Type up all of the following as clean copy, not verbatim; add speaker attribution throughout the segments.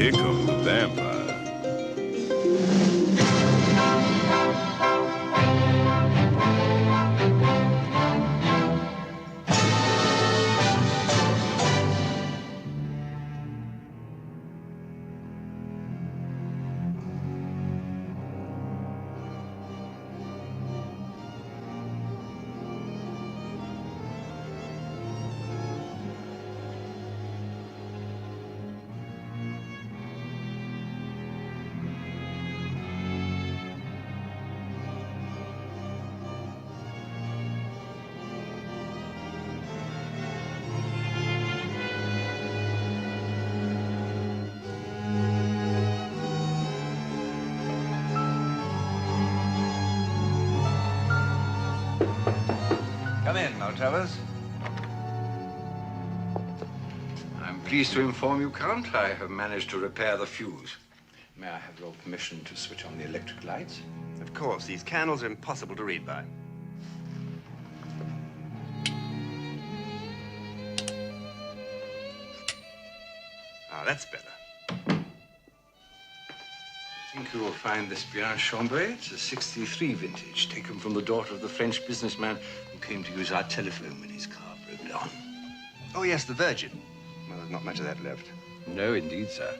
Speaker 1: Here comes the vampire.
Speaker 2: Come in, Maltravers. I'm pleased to inform you, Count, I have managed to repair the fuse. May I have your permission to switch on the electric lights?
Speaker 3: Of course, these candles are impossible to read by. Ah, that's better.
Speaker 2: I think you will find this bien chambre. It's a 63 vintage, taken from the daughter of the French businessman who came to use our telephone when his car broke down.
Speaker 3: Oh, yes, the Virgin. Well, there's not much of that left.
Speaker 2: No, indeed, sir.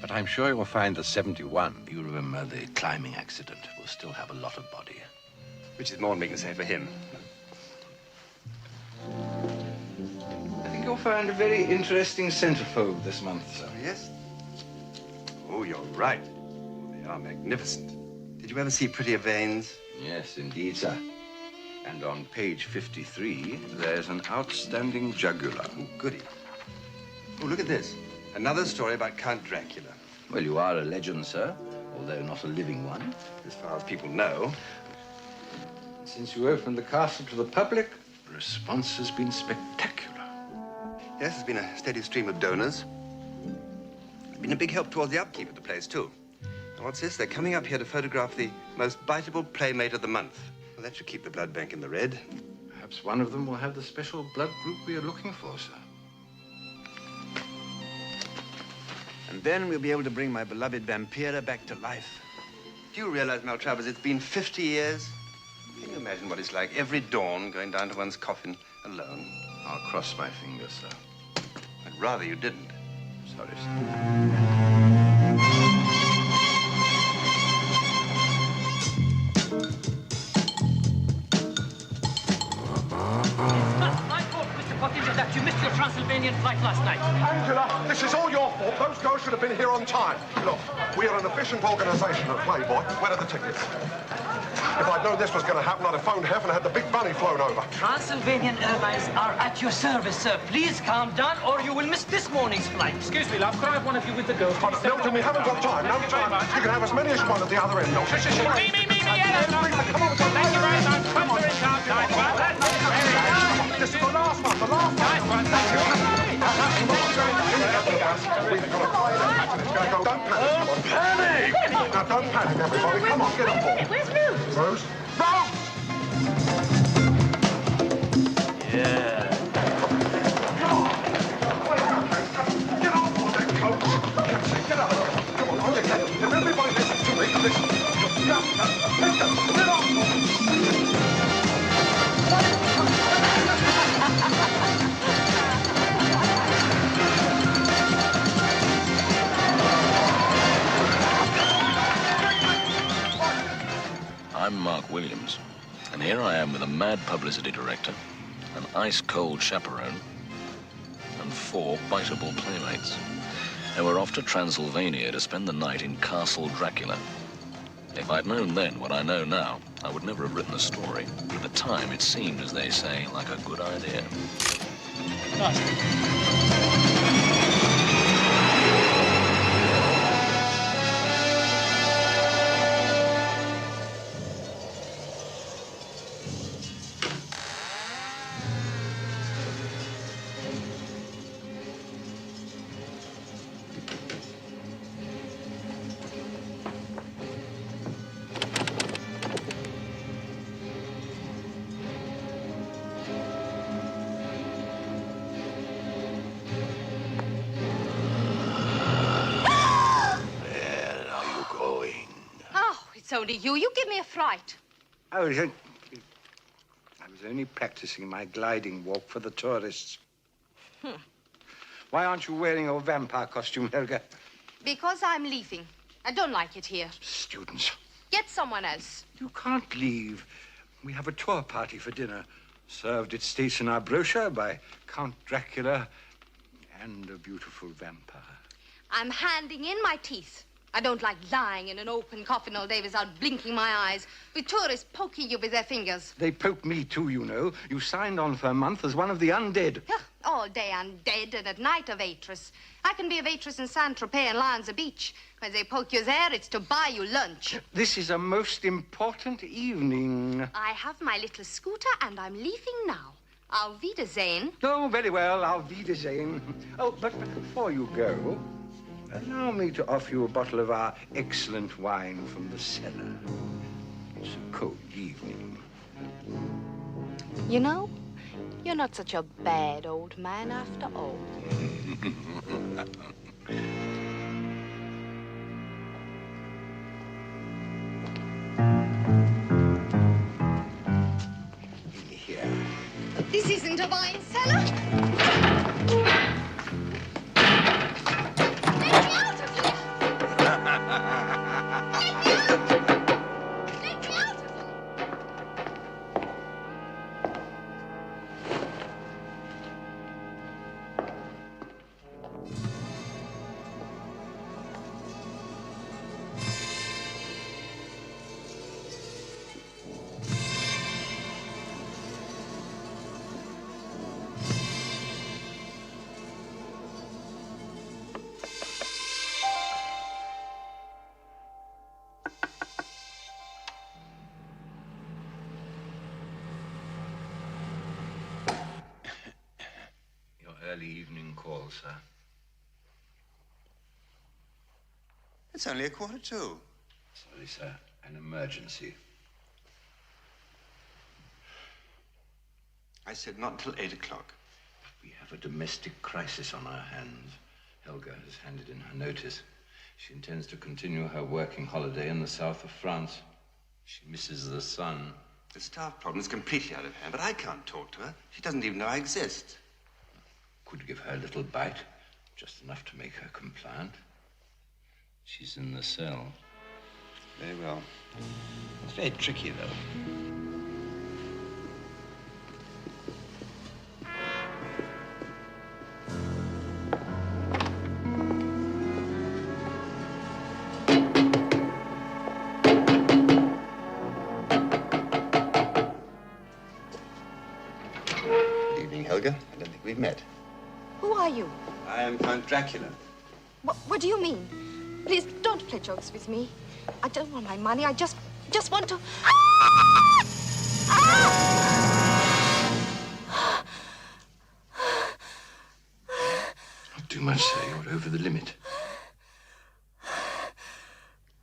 Speaker 2: But I'm sure you'll find the 71. You remember the climbing accident. Will still have a lot of body.
Speaker 3: Which is more than we can say for him.
Speaker 2: I think you'll find a very interesting centerfold this month, sir.
Speaker 3: Yes? Oh, you're right. They are magnificent. Did you ever see prettier veins?
Speaker 2: Yes, indeed, sir. And on page 53, there's an outstanding jugular.
Speaker 3: Oh, goody. Oh, look at this. Another story about Count Dracula.
Speaker 2: Well, you are a legend, sir, although not a living one.
Speaker 3: As far as people know.
Speaker 2: Since you opened the castle to the public, the response has been spectacular.
Speaker 3: Yes, there's been a steady stream of donors. It's been a big help towards the upkeep of the place, too. And what's this? They're coming up here to photograph the most biteable playmate of the month. Well, that should keep the blood bank in the red.
Speaker 2: Perhaps one of them will have the special blood group we are looking for, sir.
Speaker 3: And then we'll be able to bring my beloved Vampira back to life. Do you realize, Maltravers, it's been 50 years? Can you imagine what it's like every dawn going down to one's coffin alone?
Speaker 2: I'll cross my fingers, sir.
Speaker 3: I'd rather you didn't.
Speaker 2: Sorry, sir.
Speaker 4: That you missed your Transylvanian flight last night.
Speaker 5: Angela, this is all your fault. Those girls should have been here on time. Look, we are an efficient organization at Playboy. Where are the tickets? If I'd known this was going to happen, I'd have phoned Hef and had the big bunny flown over.
Speaker 4: Transylvanian Airlines are at your service, sir. Please calm down or you will miss this morning's flight.
Speaker 6: Excuse me, love. Could I have one of you with the girls?
Speaker 5: Milton, we haven't got time. No time. You can have as many as you want at the other end, Milton.
Speaker 6: Me, yeah, no.
Speaker 5: Come on,
Speaker 6: Thank you very much. Come on,
Speaker 5: this is the last one, the last one.
Speaker 6: Nice one.
Speaker 5: We've got to play that match and it's going to go. Don't panic. Come on. Panic! Now, don't panic, everybody. Come on, get on board.
Speaker 7: Where's Rose?
Speaker 5: Rose? Rose!
Speaker 7: Yeah.
Speaker 5: Come on. Get on board that coach. Get up. Come on, you can. If everybody listens to me, listen. Let's go. Get on board.
Speaker 8: I'm Mark Williams, and here I am with a mad publicity director, an ice-cold chaperone, and 4 biteable playmates. They were off to Transylvania to spend the night in Castle Dracula. If I'd known then what I know now, I would never have written the story. But at the time, it seemed, as they say, like a good idea.
Speaker 1: It's only you. You give me a fright.
Speaker 2: I was only practicing my gliding walk for the tourists. Why aren't you wearing your vampire costume, Helga?
Speaker 1: Because I'm leaving. I don't like it here.
Speaker 2: Students.
Speaker 1: Get someone else.
Speaker 2: You can't leave. We have a tour party for dinner. Served, it states in our brochure, by Count Dracula and a beautiful vampire.
Speaker 1: I'm handing in my teeth. I don't like lying in an open coffin all day without blinking my eyes, with tourists poking you with their fingers.
Speaker 2: They poke me too, you know. You signed on for a month as one of the undead.
Speaker 1: Yeah, all day I'm dead and at night a waitress. I can be a waitress in Saint-Tropez and Lions Beach. When they poke you there, it's to buy you lunch.
Speaker 2: This is a most important evening.
Speaker 1: I have my little scooter and I'm leaving now. Auf Wiedersehen.
Speaker 2: Oh, very well. Auf Wiedersehen. Oh, but before you go, allow me to offer you a bottle of our excellent wine from the cellar. It's a cold evening.
Speaker 1: You know, you're not such a bad old man after all.
Speaker 2: Here.
Speaker 1: This isn't a wine cellar. Let me out of here! Let me out! Let me out of here!
Speaker 2: Your early evening call, sir.
Speaker 3: It's only 1:45.
Speaker 2: Sorry, sir. An emergency.
Speaker 3: I said not till 8 o'clock.
Speaker 2: We have a domestic crisis on our hands. Helga has handed in her notice. She intends to continue her working holiday in the south of France. She misses the sun.
Speaker 3: The staff problem is completely out of hand, but I can't talk to her. She doesn't even know I exist.
Speaker 2: Could give her a little bite, just enough to make her compliant. She's in the cell.
Speaker 3: Very well. It's very tricky, though. Good evening, Helga. I don't think we've met.
Speaker 1: Who are you?
Speaker 3: I am Count Dracula.
Speaker 1: What do you mean? Please don't play jokes with me. I don't want my money. I just want to.
Speaker 2: Not too much, sir. You're over the limit.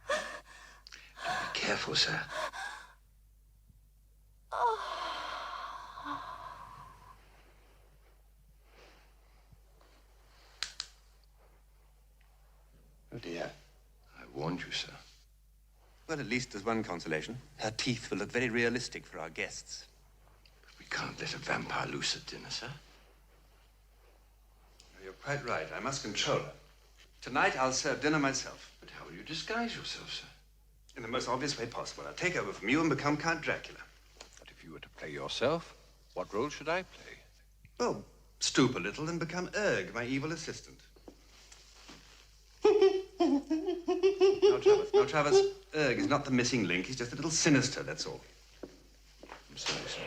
Speaker 2: Be careful, sir.
Speaker 3: Oh, dear.
Speaker 2: I warned you, sir.
Speaker 3: Well, at least there's one consolation. Her teeth will look very realistic for our guests.
Speaker 2: But we can't let a vampire loose at dinner, sir.
Speaker 3: You're quite right. I must control her. Tonight, I'll serve dinner myself.
Speaker 2: But how will you disguise yourself, sir?
Speaker 3: In the most obvious way possible. I'll take over from you and become Count Dracula.
Speaker 2: But if you were to play yourself, what role should I play?
Speaker 3: Well, stoop a little and become Erg, my evil assistant. No, Travis. Erg is not the missing link. He's just a little sinister, that's all.
Speaker 2: I'm sorry, sir.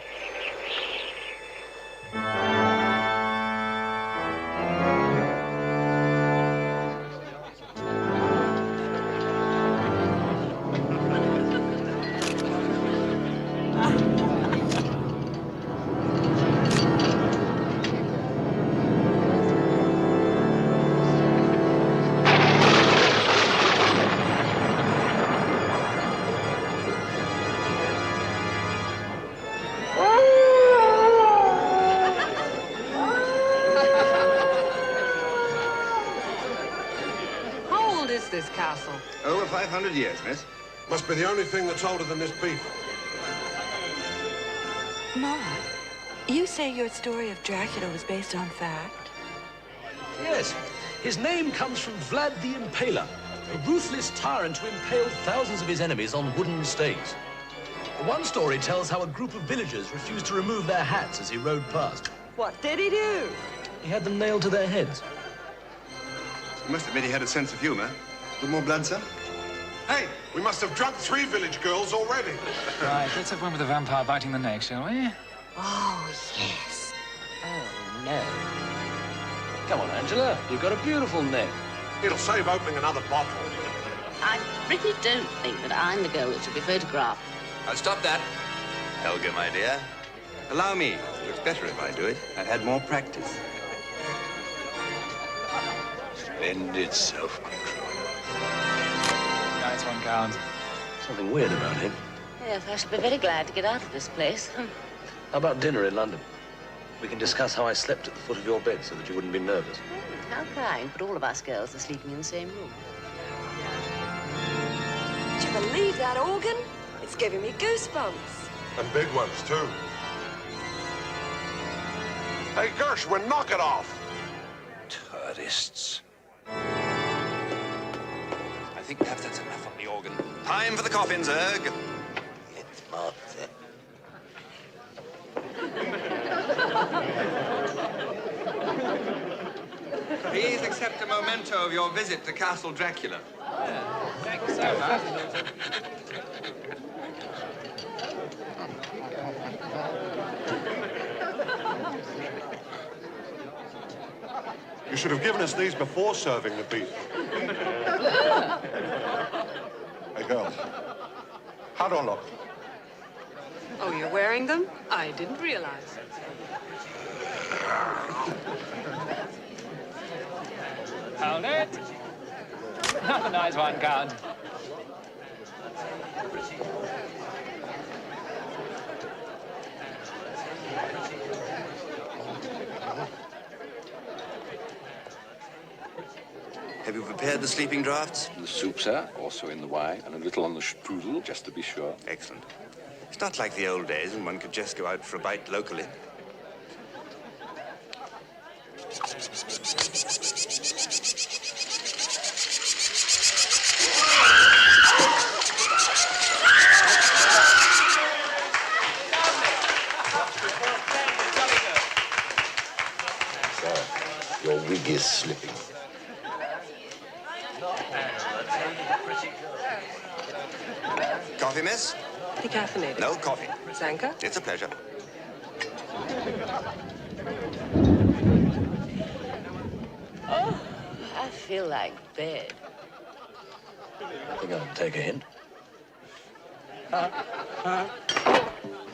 Speaker 1: This castle.
Speaker 3: Over 500 years, miss.
Speaker 5: Must be the only thing that's older than this beef.
Speaker 9: Mark, you say your story of Dracula was based on fact?
Speaker 7: Yes. His name comes from Vlad the Impaler, a ruthless tyrant who impaled thousands of his enemies on wooden stakes. One story tells how a group of villagers refused to remove their hats as he rode past.
Speaker 9: What did he do?
Speaker 7: He had them nailed to their heads.
Speaker 3: You must admit he had a sense of humor. A little more blood, sir?
Speaker 5: Hey, we must have drugged 3 village girls already.
Speaker 6: Right, let's have one with the vampire biting the neck, shall we?
Speaker 9: Oh, yes. Oh, no.
Speaker 8: Come on, Angela. You've got a beautiful neck.
Speaker 5: It'll save opening another bottle.
Speaker 10: I really don't think that I'm the girl that should be photographed.
Speaker 3: I'll stop that. Helga, my dear. Allow me. It looks better if I do it. I've had more practice.
Speaker 8: Splendid self-control.
Speaker 6: Nice one, Count.
Speaker 8: Something weird about him.
Speaker 10: Yes, I shall be very glad to get out of this place.
Speaker 8: How about dinner in London? We can discuss how I slept at the foot of your bed so that you wouldn't be nervous.
Speaker 10: How kind, but all of us girls are sleeping in the same room.
Speaker 9: Do you believe that organ? It's giving me goosebumps.
Speaker 5: And big ones, too. Hey, Gershwin, knock it off.
Speaker 8: Tourists.
Speaker 3: I think perhaps that's enough on the organ. Time for the coffin, Zerg.
Speaker 8: It's Martha.
Speaker 3: Please accept a memento of your visit to Castle Dracula.
Speaker 6: Thank you so much.
Speaker 5: You should have given us these before serving the beef. Hey, girls. How do I look?
Speaker 9: Oh, you're wearing them? I didn't realize.
Speaker 6: Hold it. Nice one, Count.
Speaker 3: Have you prepared the sleeping draughts?
Speaker 2: The soup, sir, also in the wine, and a little on the strudel, just to be sure.
Speaker 3: Excellent. It's not like the old days when one could just go out for a bite locally.
Speaker 2: Sir, your wig is slipping.
Speaker 3: Coffee, miss?
Speaker 9: Decaffeinated.
Speaker 3: No coffee.
Speaker 9: Zanka?
Speaker 3: It's a pleasure.
Speaker 10: Oh, I feel like bed.
Speaker 8: I think I'll take a hint.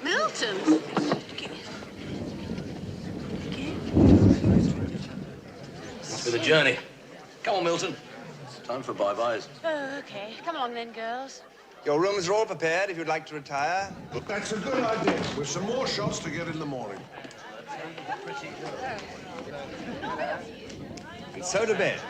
Speaker 10: Milton!
Speaker 8: For the journey. Come on, Milton. Time for bye-byes.
Speaker 10: Oh, okay. Come along then, girls.
Speaker 3: Your rooms are all prepared if you'd like to retire.
Speaker 5: That's a good idea. With some more shots to get in the morning.
Speaker 3: And so to bed.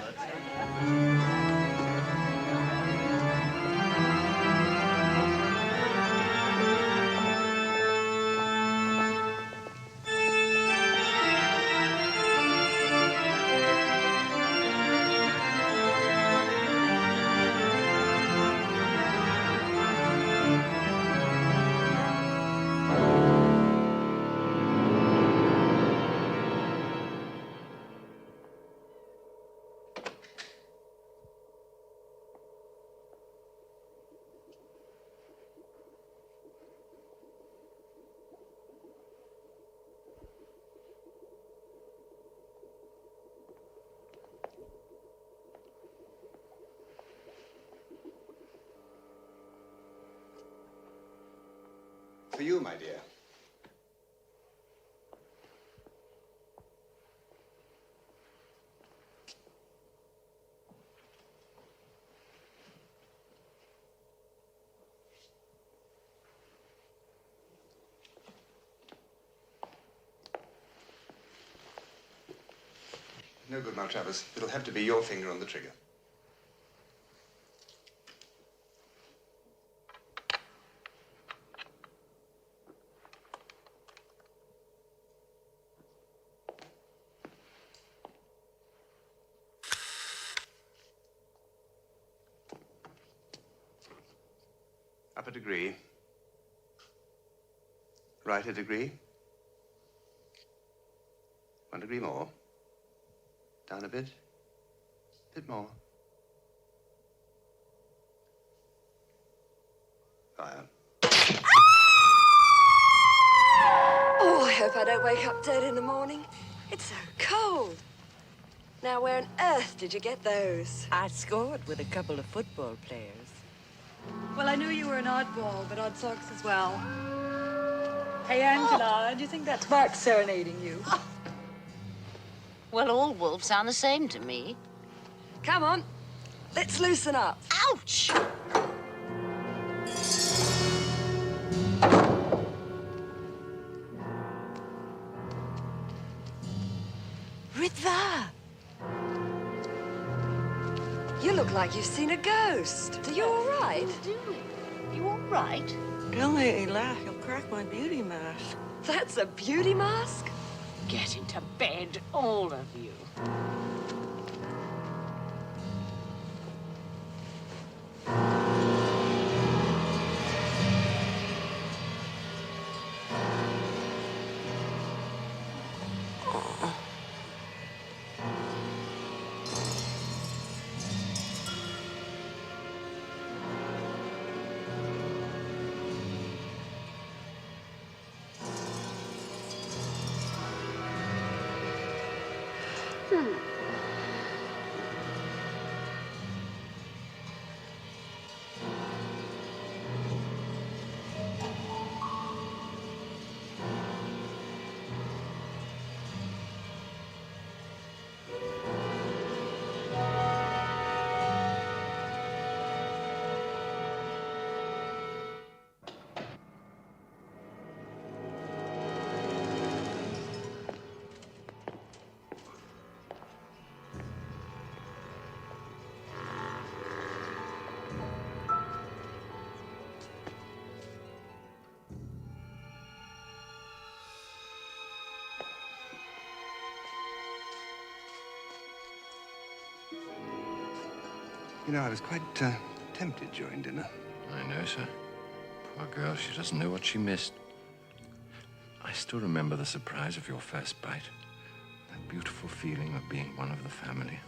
Speaker 3: For you, my dear. No good, Maltravers. It'll have to be your finger on the trigger. Up a degree. Right a degree. 1 degree more. Down a bit. Bit more. Fire.
Speaker 9: Oh, I hope I don't wake up dead in the morning. It's so cold. Now, where on earth did you get those?
Speaker 11: I scored with a couple of football players.
Speaker 9: Well, I knew you were an oddball, but odd socks as well. Hey, Angela, do you think that's Mark serenading you?
Speaker 10: Well, all wolves sound the same to me.
Speaker 9: Come on, let's loosen up.
Speaker 10: Ouch!
Speaker 9: Ritva! You look like you've seen a ghost. Are you all right?
Speaker 10: You all right?
Speaker 11: Don't make me laugh. You'll crack my beauty mask.
Speaker 9: That's a beauty mask?
Speaker 10: Get into bed, all of you.
Speaker 3: You know, I was quite tempted during dinner.
Speaker 2: I know, sir. Poor girl, she doesn't know what she missed. I still remember the surprise of your first bite. That beautiful feeling of being one of the family.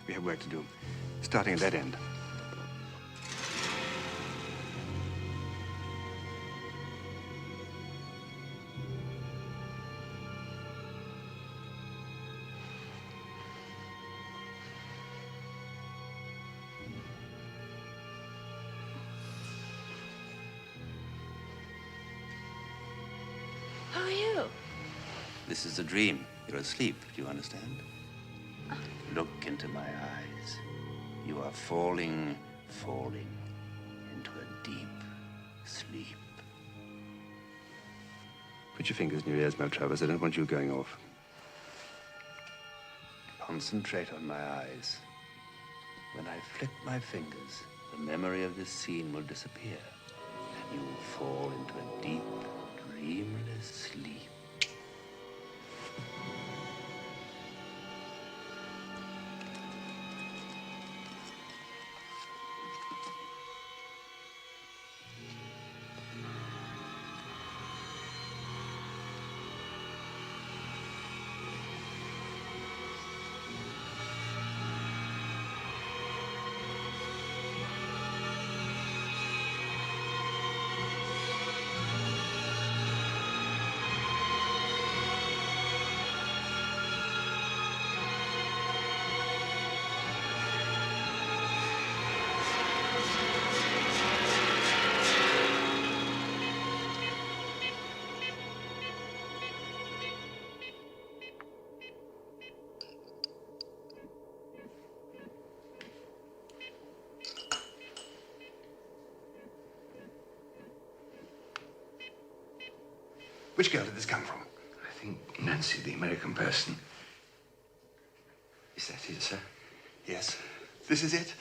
Speaker 3: We have work to do, starting at that end.
Speaker 9: How are you?
Speaker 3: This is a dream. You're asleep, do you understand? Look into my eyes. You are falling into a deep sleep. Put your fingers in your ears, Maltravers. I don't want you going off. Concentrate on my eyes. When I flick my fingers, the memory of this scene will disappear, and you will fall into a deep, dreamless sleep. Which girl did this come from?
Speaker 2: I think Nancy, the American person. Is that it, sir?
Speaker 3: Yes, this is it.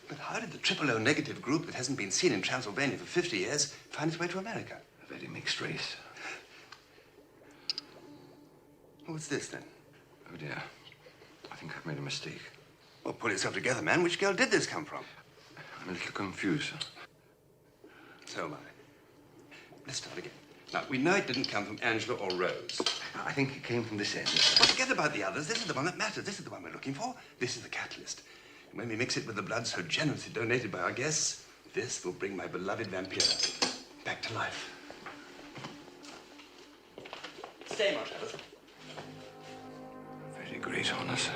Speaker 3: But how did the triple O negative group that hasn't been seen in Transylvania for 50 years find its way to America?
Speaker 2: A very mixed race.
Speaker 3: What's this, then?
Speaker 2: Oh, dear. I think I've made a mistake.
Speaker 3: Well, pull yourself together, man. Which girl did this come from?
Speaker 2: I'm a little confused, sir.
Speaker 3: So am I. Let's start again. Now, we know it didn't come from Angela or Rose.
Speaker 2: I think it came from this end.
Speaker 3: Well, forget about the others. This is the one that matters. This is the one we're looking for. This is the catalyst. And when we mix it with the blood so generously donated by our guests, this will bring my beloved Vampira back to life. Stay, Marshall.
Speaker 2: Very great honor, sir.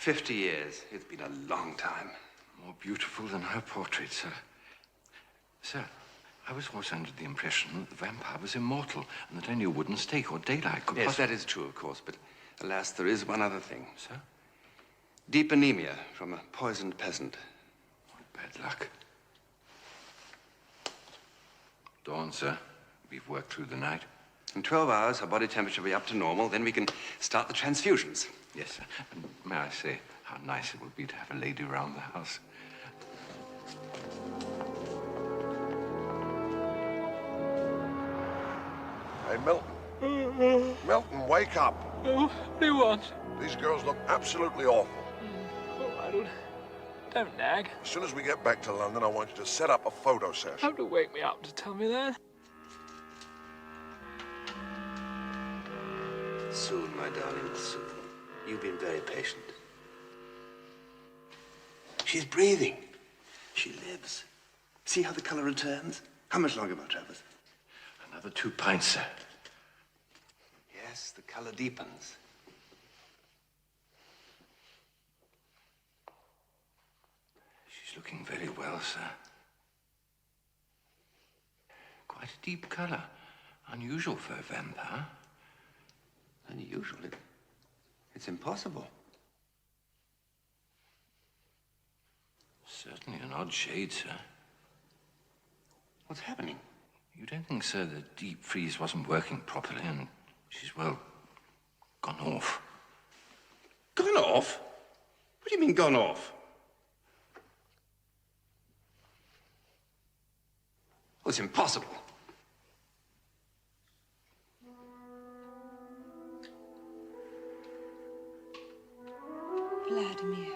Speaker 3: "50 years. It's been a long time."
Speaker 2: More beautiful than her portrait, sir. Sir, I was always under the impression that the vampire was immortal and that only a wooden stake or daylight could
Speaker 3: Yes, that is true, of course, but alas, there is one other thing.
Speaker 2: Sir?
Speaker 3: Deep anemia from a poisoned peasant.
Speaker 2: What bad luck. Dawn, sir. We've worked through the night.
Speaker 3: In 12 hours, her body temperature will be up to normal. Then we can start the transfusions.
Speaker 2: Yes, sir. And may I say how nice it would be to have a lady around the house.
Speaker 5: Hey, Milton. Milton, wake up.
Speaker 6: Oh, what do you want?
Speaker 5: These girls look absolutely awful.
Speaker 6: All right, don't nag.
Speaker 5: As soon as we get back to London, I want you to set up a photo session.
Speaker 6: Have to wake me up to tell me that.
Speaker 3: Soon, my darling, soon. You've been very patient. She's breathing. She lives. See how the color returns? How much longer, Maltravers?
Speaker 2: Another 2 pints, sir.
Speaker 3: Yes, the color deepens.
Speaker 2: She's looking very well, sir. Quite a deep color. Unusual for a vampire.
Speaker 3: Unusual? It's impossible.
Speaker 2: Certainly an odd shade, sir.
Speaker 3: What's happening?
Speaker 2: You don't think, sir, the deep freeze wasn't working properly and she's, well, gone off?
Speaker 3: Gone off? What do you mean, gone off? Well, it's impossible.
Speaker 11: Vladimir.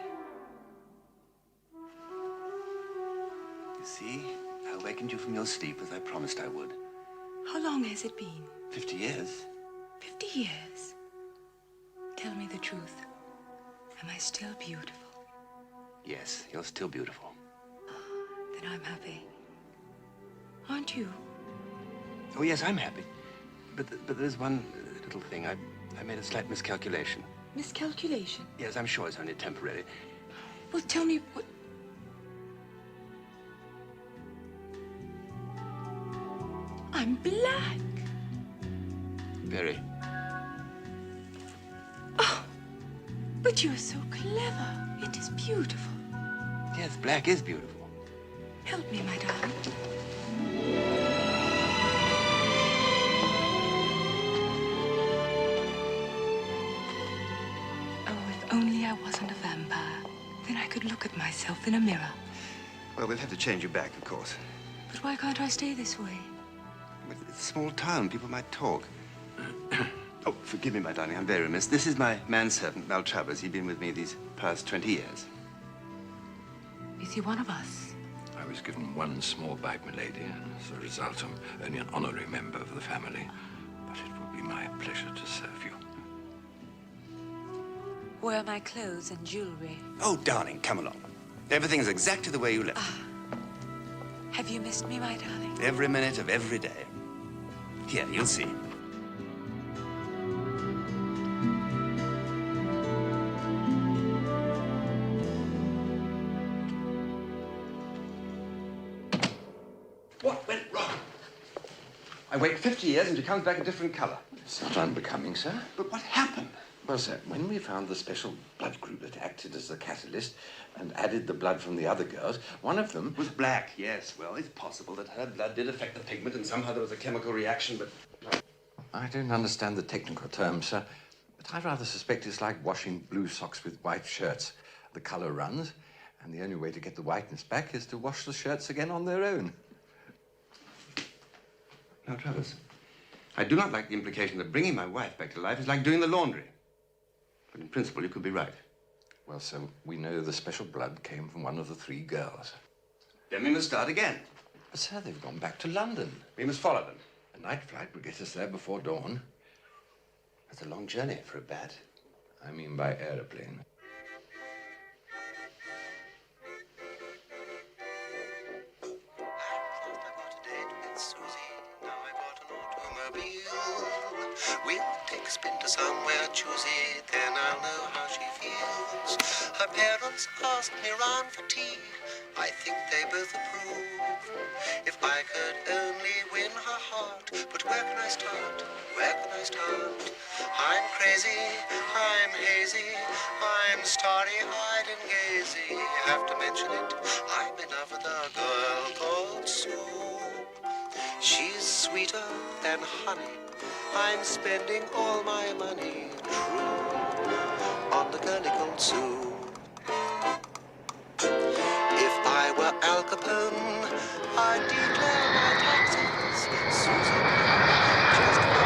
Speaker 3: You see, I awakened you from your sleep as I promised I would.
Speaker 11: How long has it been?
Speaker 3: 50 years.
Speaker 11: 50 years. Tell me the truth. Am I still beautiful?
Speaker 3: Yes, you're still beautiful.
Speaker 11: Then I'm happy. Aren't you?
Speaker 3: Oh, yes, I'm happy. But there's one little thing. I made a slight miscalculation.
Speaker 11: Miscalculation?
Speaker 3: Yes, I'm sure it's only temporary.
Speaker 11: Well, tell me what... I'm black.
Speaker 3: Very.
Speaker 11: Oh, but you're so clever. It is beautiful.
Speaker 3: Yes, black is beautiful.
Speaker 11: Help me, my darling. Oh, if only I wasn't a vampire. Then I could look at myself in a mirror.
Speaker 3: Well, we'll have to change you back, of course.
Speaker 11: But why can't I stay this way?
Speaker 3: But it's a small town. People might talk. Oh, forgive me, my darling. I'm very remiss. This is my manservant, Maltravers. He's been with me these past 20 years.
Speaker 11: Is he one of us?
Speaker 2: I was given one small bite, milady, and as a result, I'm only an honorary member of the family. But it will be my pleasure to serve you.
Speaker 11: Where are my clothes and jewelry?
Speaker 3: Oh, darling, come along. Everything's exactly the way you left it.
Speaker 11: Have you missed me, my darling?
Speaker 3: Every minute of every day. Here, you'll see. What went wrong? I wait 50 years and she comes back a different color.
Speaker 2: It's not unbecoming, sir.
Speaker 3: But what happened?
Speaker 2: Well, sir, when we found the special blood group that acted as the catalyst and added the blood from the other girls, one of them
Speaker 3: was black, yes. Well, it's possible that her blood did affect the pigment and somehow there was a chemical reaction, but...
Speaker 2: I don't understand the technical terms, sir, but I rather suspect it's like washing blue socks with white shirts. The color runs, and the only way to get the whiteness back is to wash the shirts again on their own.
Speaker 3: Now, Travers, I do not like the implication that bringing my wife back to life is like doing the laundry. But in principle, you could be right.
Speaker 2: Well, sir, we know the special blood came from one of the 3 girls.
Speaker 3: Then we must start again.
Speaker 2: But, sir, they've gone back to London.
Speaker 3: We must follow them.
Speaker 2: A night flight will get us there before dawn. That's a long journey for a bat. I mean by aeroplane.
Speaker 12: We'll take a spin to somewhere choosy, then I'll know how she feels. Her parents asked me round for tea. I think they both approve. If I could only win her heart, but where can I start? Where can I start? I'm crazy, I'm hazy, I'm starry-eyed and gazy. Have to mention it, I'm in love with a girl called Sue. She's sweeter than honey. I'm spending all my money, true, on the girlie called Sue. If I were Al Capone, I'd declare my taxes. Susan, just for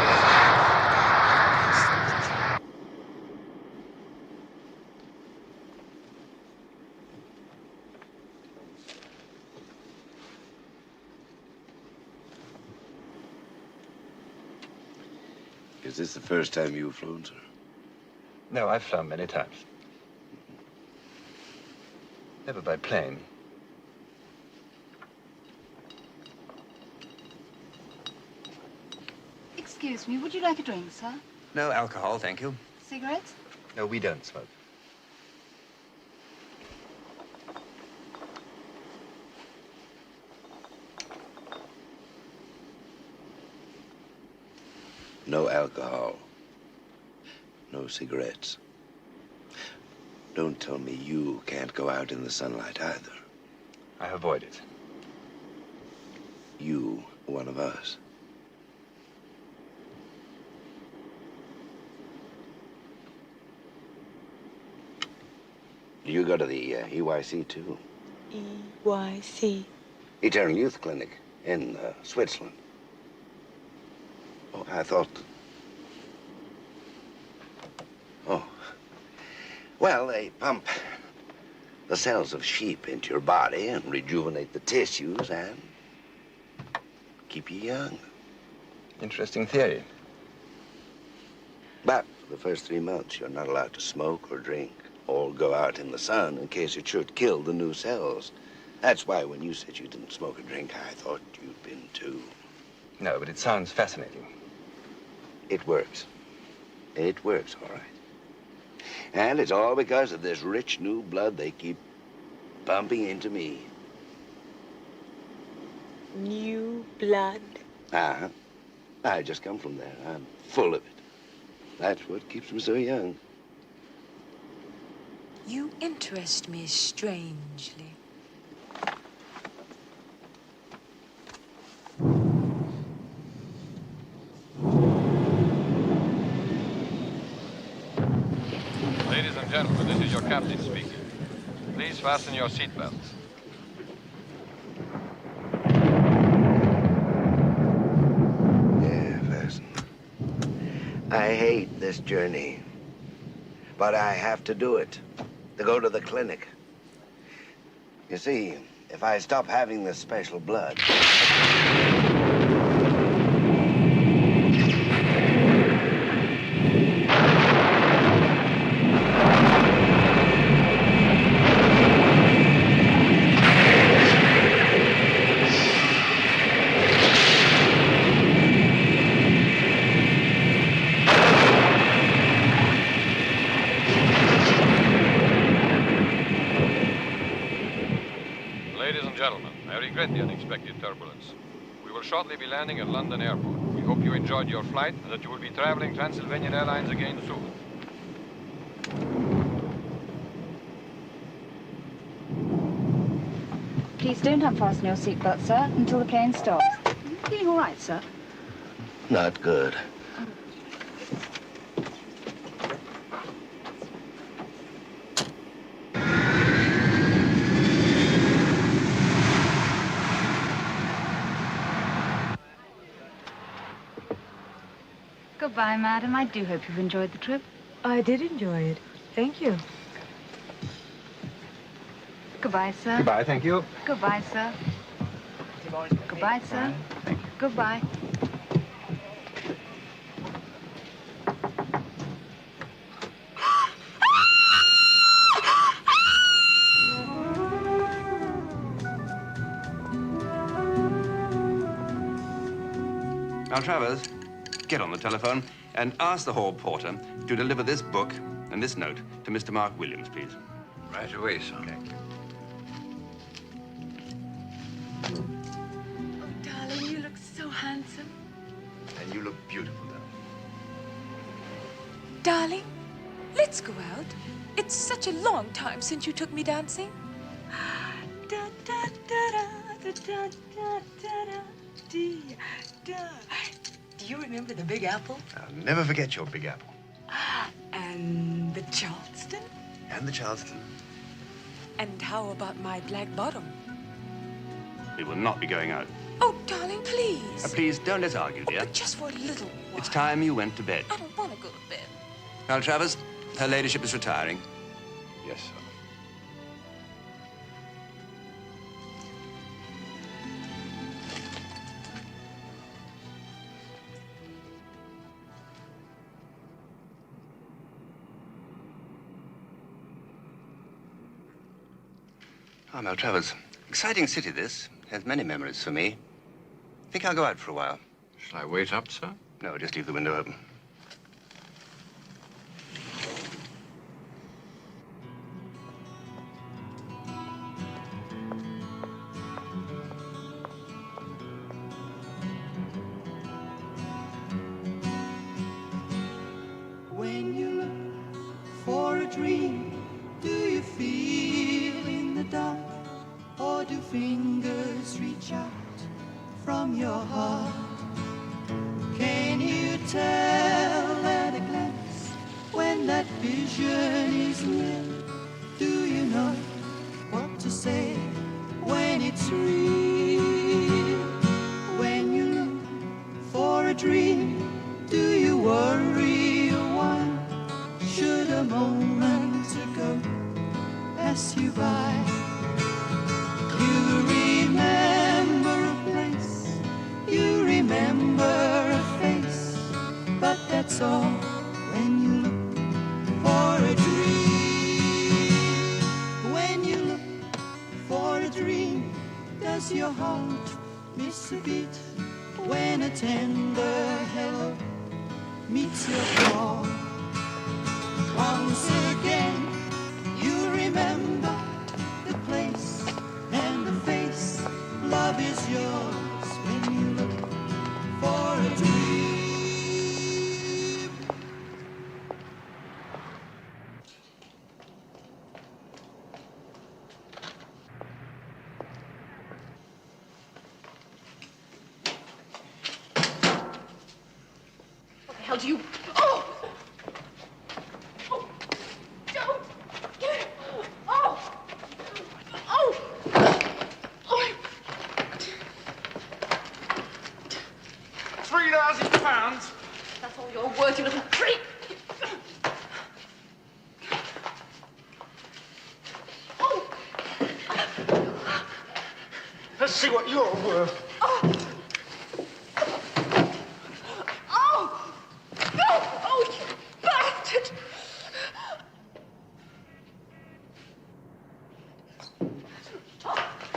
Speaker 13: Is this the first time you've flown, sir?
Speaker 3: No, I've flown many times. Never by plane.
Speaker 1: Excuse me, would you like a drink, sir?
Speaker 3: No alcohol, thank you.
Speaker 1: Cigarettes?
Speaker 3: No, we don't smoke.
Speaker 13: No alcohol. No cigarettes. Don't tell me you can't go out in the sunlight either.
Speaker 3: I avoid it.
Speaker 13: You, one of us. You go to the EYC, too?
Speaker 11: EYC?
Speaker 13: Eternal Youth Clinic in Switzerland. Oh, I thought... Oh. Well, they pump the cells of sheep into your body and rejuvenate the tissues and keep you young.
Speaker 3: Interesting theory.
Speaker 13: But for the first 3 months, you're not allowed to smoke or drink or go out in the sun in case it should kill the new cells. That's why when you said you didn't smoke or drink, I thought you'd been too.
Speaker 3: No, but it sounds fascinating.
Speaker 13: It works. It works, all right. And it's all because of this rich new blood they keep pumping into me.
Speaker 11: New blood?
Speaker 13: Uh-huh. I just come from there. I'm full of it. That's what keeps me so young.
Speaker 11: You interest me strangely.
Speaker 14: Ladies and gentlemen, this is your captain speaking. Please fasten your seatbelts.
Speaker 13: Yeah, fasten. I hate this journey, but I have to do it to go to the clinic. You see, if I stop having this special blood...
Speaker 14: The unexpected turbulence. We will shortly be landing at London Airport. We hope you enjoyed your flight and that you will be traveling Transylvanian Airlines again soon.
Speaker 15: Please don't unfasten your seatbelt, sir, until the plane stops. Are you feeling all right, sir?
Speaker 13: Not good.
Speaker 15: Goodbye, madam. I do hope you've enjoyed the trip.
Speaker 16: I did enjoy it. Thank you.
Speaker 15: Goodbye, sir.
Speaker 2: Goodbye, thank you.
Speaker 15: Goodbye, sir. Goodbye, sir.
Speaker 2: Thank you.
Speaker 15: Goodbye.
Speaker 3: Now, Travers, get on the telephone and ask the hall porter to deliver this book and this note to Mr. Mark Williams, please.
Speaker 2: Right away, sir.
Speaker 3: Thank you.
Speaker 11: Oh, darling, you look so handsome.
Speaker 3: And you look beautiful, darling.
Speaker 11: Darling, let's go out. It's such a long time since you took me dancing. Da da da da da da da da dee, da. Do you remember the Big Apple?
Speaker 3: I'll never forget your Big Apple.
Speaker 11: And the Charleston?
Speaker 3: And the Charleston.
Speaker 11: And how about my black bottom?
Speaker 3: We will not be going out.
Speaker 11: Oh, darling, please.
Speaker 3: Please, don't let's argue, dear.
Speaker 11: But just for a little while.
Speaker 3: It's time you went to bed.
Speaker 11: I don't want to go to bed.
Speaker 3: Now, Travers, her ladyship is retiring.
Speaker 2: Yes, sir.
Speaker 3: Ah, Mel Travers. Exciting city, this. Has many memories for me. Think I'll go out for a while.
Speaker 2: Shall I wait up, sir?
Speaker 3: No, just leave the window open.
Speaker 17: When you look for a dream, do you feel in the dark? Or do fingers reach out from your heart? Can you tell at a glance when that vision is lit? Do you know what to say when it's real? When you look for a dream, do you worry why? Should a moment ago pass you by? You remember a place, you remember a face, but that's all when you look for a dream. When you look for a dream, does your heart miss a beat when a tender hello meets your call? Once again, you remember the place and the face. Love is yours when you look for a dream.
Speaker 1: What the hell do you... Oh! Oh! Don't! Oh! Oh! Oh!
Speaker 5: £3,000?
Speaker 1: That's all you're worth, you little creep! Oh!
Speaker 5: Let's see what you're worth.
Speaker 1: Oh! Oh! No! Oh, you bastard!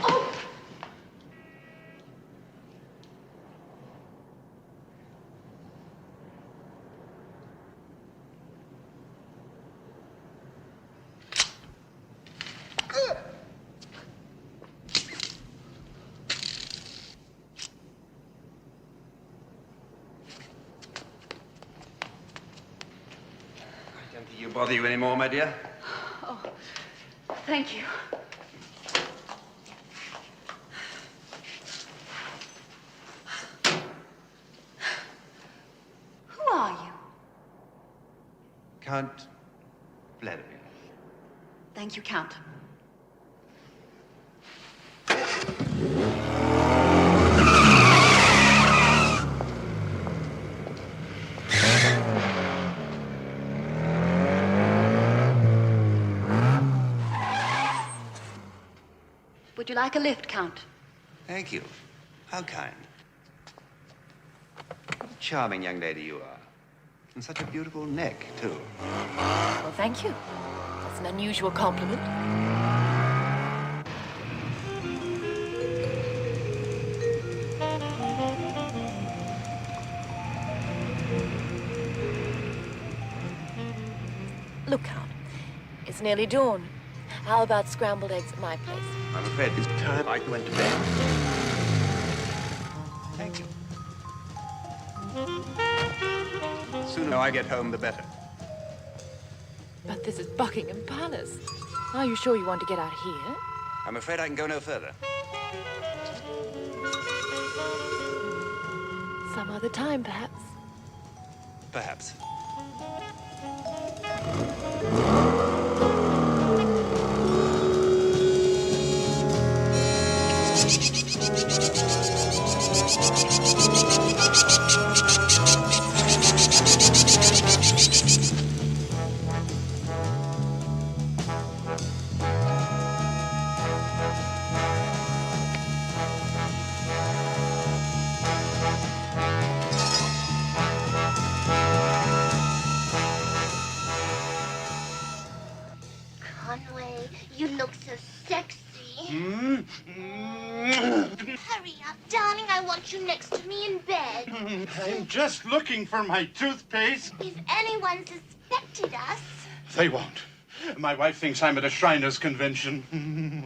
Speaker 1: Oh!
Speaker 3: Don't think he'll bother you anymore, my dear.
Speaker 1: Oh, thank you.
Speaker 3: Count Vladimir.
Speaker 18: Thank you, Count. Would you like a lift, Count?
Speaker 3: Thank you. How kind. What a charming young lady you are. And such a beautiful neck, too.
Speaker 11: Well, thank you. That's an unusual compliment. Look, Count, it's nearly dawn. How about scrambled eggs at my place?
Speaker 3: I'm afraid it's time I went to bed. Thank you. The sooner I get home, the better.
Speaker 11: But this is Buckingham Palace. Are you sure you want to get out here?
Speaker 3: I'm afraid I can go no further.
Speaker 11: Some other time, perhaps.
Speaker 3: Perhaps.
Speaker 19: Conway, you look so sexy. Hurry up, darling. I want you next to me in bed.
Speaker 5: I'm just looking for my toothpaste.
Speaker 19: If anyone suspected us...
Speaker 5: They won't. My wife thinks I'm at a Shriners' convention.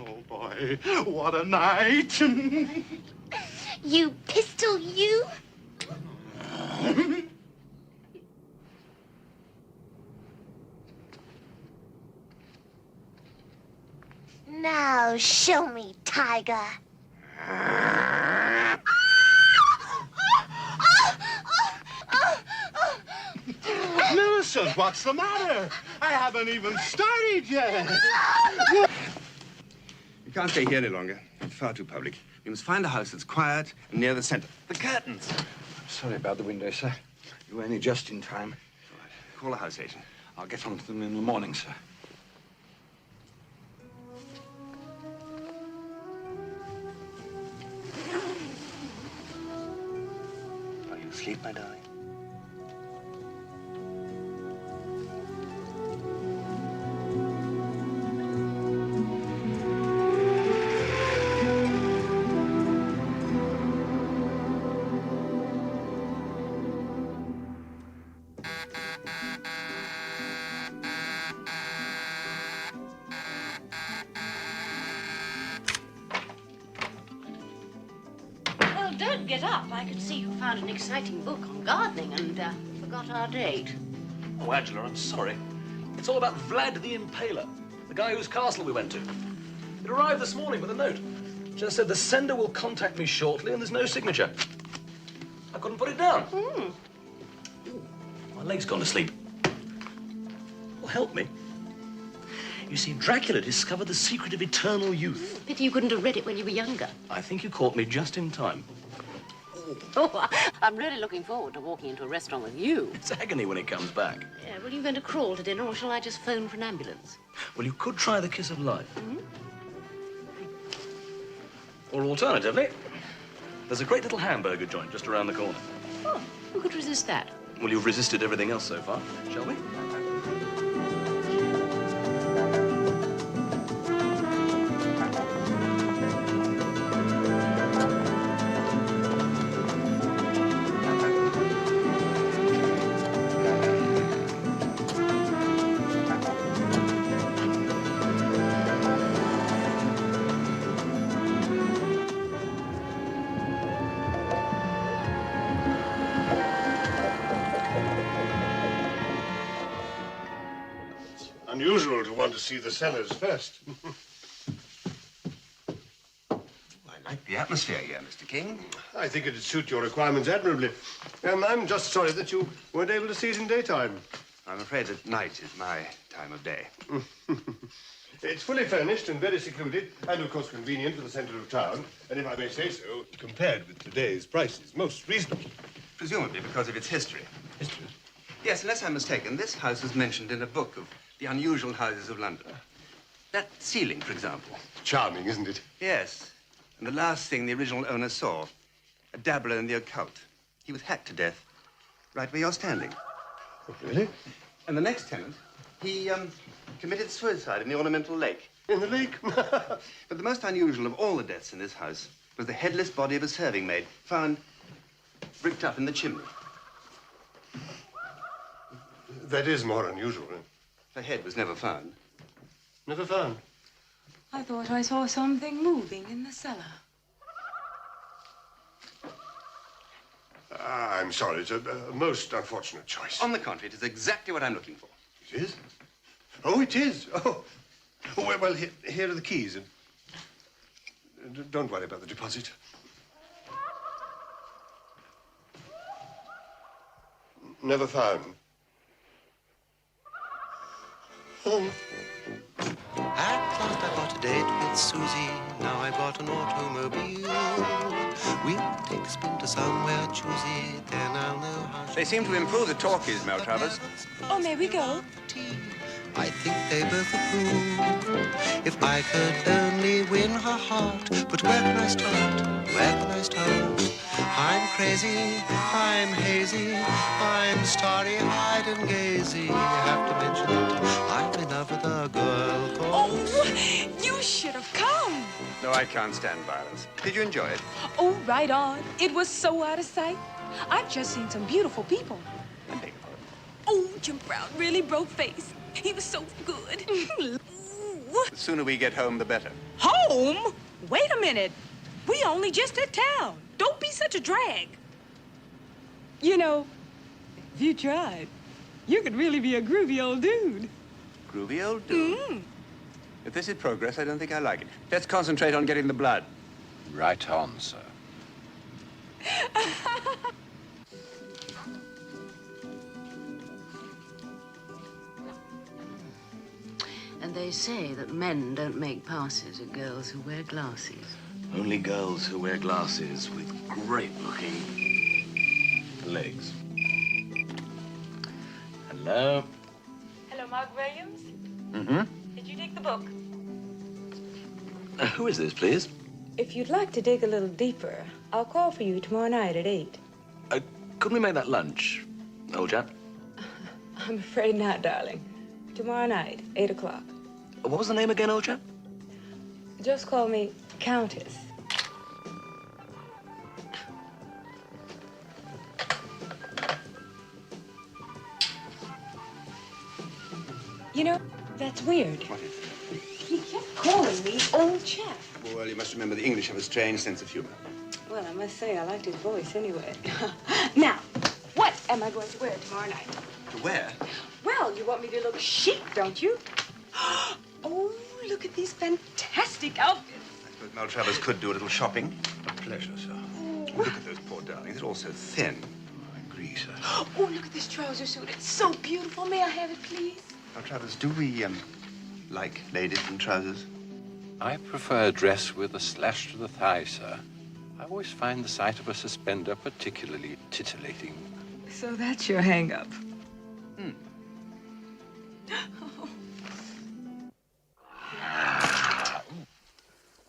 Speaker 5: Oh, boy. What a night.
Speaker 19: You pistol, you? Now, show me, tiger.
Speaker 5: Millicent, what's the matter? I haven't even started yet.
Speaker 3: We can't stay here any longer. It's far too public. We must find a house that's quiet and near the center. The curtains.
Speaker 2: Sorry about the window, sir. You were only just in time.
Speaker 3: All right. Call the house agent.
Speaker 2: I'll get on to them in the morning, sir.
Speaker 3: Are you asleep, my darling?
Speaker 10: Well, don't get up. I could see you found an exciting book on gardening and forgot our date.
Speaker 7: Oh, Angela, I'm sorry. It's all about Vlad the Impaler, the guy whose castle we went to. It arrived this morning with a note. Just said the sender will contact me shortly, and there's no signature. I couldn't put it down. My leg's gone to sleep. Well, help me. You see, Dracula discovered the secret of eternal youth.
Speaker 10: Pity you couldn't have read it when you were younger.
Speaker 7: I think you caught me just in time.
Speaker 10: Oh, I'm really looking forward to walking into a restaurant with you.
Speaker 7: It's agony when it comes back.
Speaker 10: Yeah, well, are you going to crawl to dinner, or shall I just phone for an ambulance?
Speaker 7: Well, you could try the kiss of life. Or alternatively, there's a great little hamburger joint just around the corner.
Speaker 10: Oh, who could resist that?
Speaker 7: Well, you've resisted everything else so far, shall we?
Speaker 5: Unusual to want to see the cellars first.
Speaker 3: I like the atmosphere here, Mr. King.
Speaker 5: I think it'd suit your requirements admirably. I'm just sorry that you weren't able to see it in daytime.
Speaker 3: I'm afraid that night is my time of day.
Speaker 5: It's fully furnished and very secluded, and of course convenient for the centre of town. And if I may say so, compared with today's prices, most reasonable.
Speaker 3: Presumably because of its history.
Speaker 5: History?
Speaker 3: Yes, unless I'm mistaken, this house was mentioned in a book of the unusual houses of London. That ceiling, for example.
Speaker 5: Charming, isn't it?
Speaker 3: Yes. And the last thing the original owner saw, a dabbler in the occult. He was hacked to death right where you're standing.
Speaker 5: Oh, really?
Speaker 3: And the next tenant, he committed suicide in the ornamental lake.
Speaker 5: In the lake?
Speaker 3: But the most unusual of all the deaths in this house was the headless body of a serving maid found bricked up in the chimney.
Speaker 5: That is more unusual.
Speaker 3: The head was never found.
Speaker 5: Never found.
Speaker 11: I thought I saw something moving in the cellar.
Speaker 5: I'm sorry, it's a most unfortunate choice.
Speaker 3: On the contrary, it is exactly what I'm looking for.
Speaker 5: It is? Oh, it is. Oh, well, here are the keys. And don't worry about the deposit. Never found. Oh.
Speaker 12: At last I got a date with Susie. Now I bought an automobile. We'll take a spin to somewhere choosy. Then I'll know how.
Speaker 3: They seem to improve the talkies, Maltravers.
Speaker 11: Oh, may we go?
Speaker 12: I think they both approve. If I could only win her heart. But where can I start? Where can I start? I'm crazy, I'm hazy, I'm starry-eyed and gazy. Have to mention it, I'm in love with a girl called...
Speaker 11: Oh, you should have come.
Speaker 3: No, I can't stand violence. Did you enjoy it?
Speaker 11: Oh, right on. It was so out of sight. I've just seen some beautiful people. Oh, Jim Brown really broke face. He was so good.
Speaker 3: The sooner we get home, the better.
Speaker 11: Home? Wait a minute. We only just at town. Don't be such a drag. You know, if you tried, you could really be a groovy old dude.
Speaker 3: Groovy old dude? If this is progress, I don't think I like it. Let's concentrate on getting the blood.
Speaker 14: Right on, sir.
Speaker 10: And they say that men don't make passes at girls who wear glasses.
Speaker 7: Only girls who wear glasses with great-looking legs. Hello?
Speaker 11: Hello, Mark Williams.
Speaker 7: Mm-hmm.
Speaker 11: Did you dig the book?
Speaker 7: Who is this, please?
Speaker 16: If you'd like to dig a little deeper, I'll call for you tomorrow night at 8.
Speaker 7: Couldn't we make that lunch, old chap?
Speaker 16: I'm afraid not, darling. Tomorrow night, 8 o'clock.
Speaker 7: What was the name again, old chap?
Speaker 16: Just call me Countess. You know, that's weird.
Speaker 3: What is it?
Speaker 16: He kept calling me old chap.
Speaker 3: Well, you must remember the English have a strange sense of humor.
Speaker 16: Well, I must say, I liked his voice anyway. Now, what am I going to wear tomorrow night?
Speaker 3: To wear?
Speaker 16: Well, you want me to look chic, don't you? Oh, look at these fantastic outfits.
Speaker 3: I suppose Maltravers could do a little shopping. A pleasure, sir. Look at those poor darlings. They're all so thin. I agree, sir.
Speaker 16: Oh, look at this trouser suit. It's so beautiful. May I have it, please?
Speaker 3: Maltravers, do we, like ladies in trousers?
Speaker 14: I prefer a dress with a slash to the thigh, sir. I always find the sight of a suspender particularly titillating.
Speaker 16: So that's your hang-up.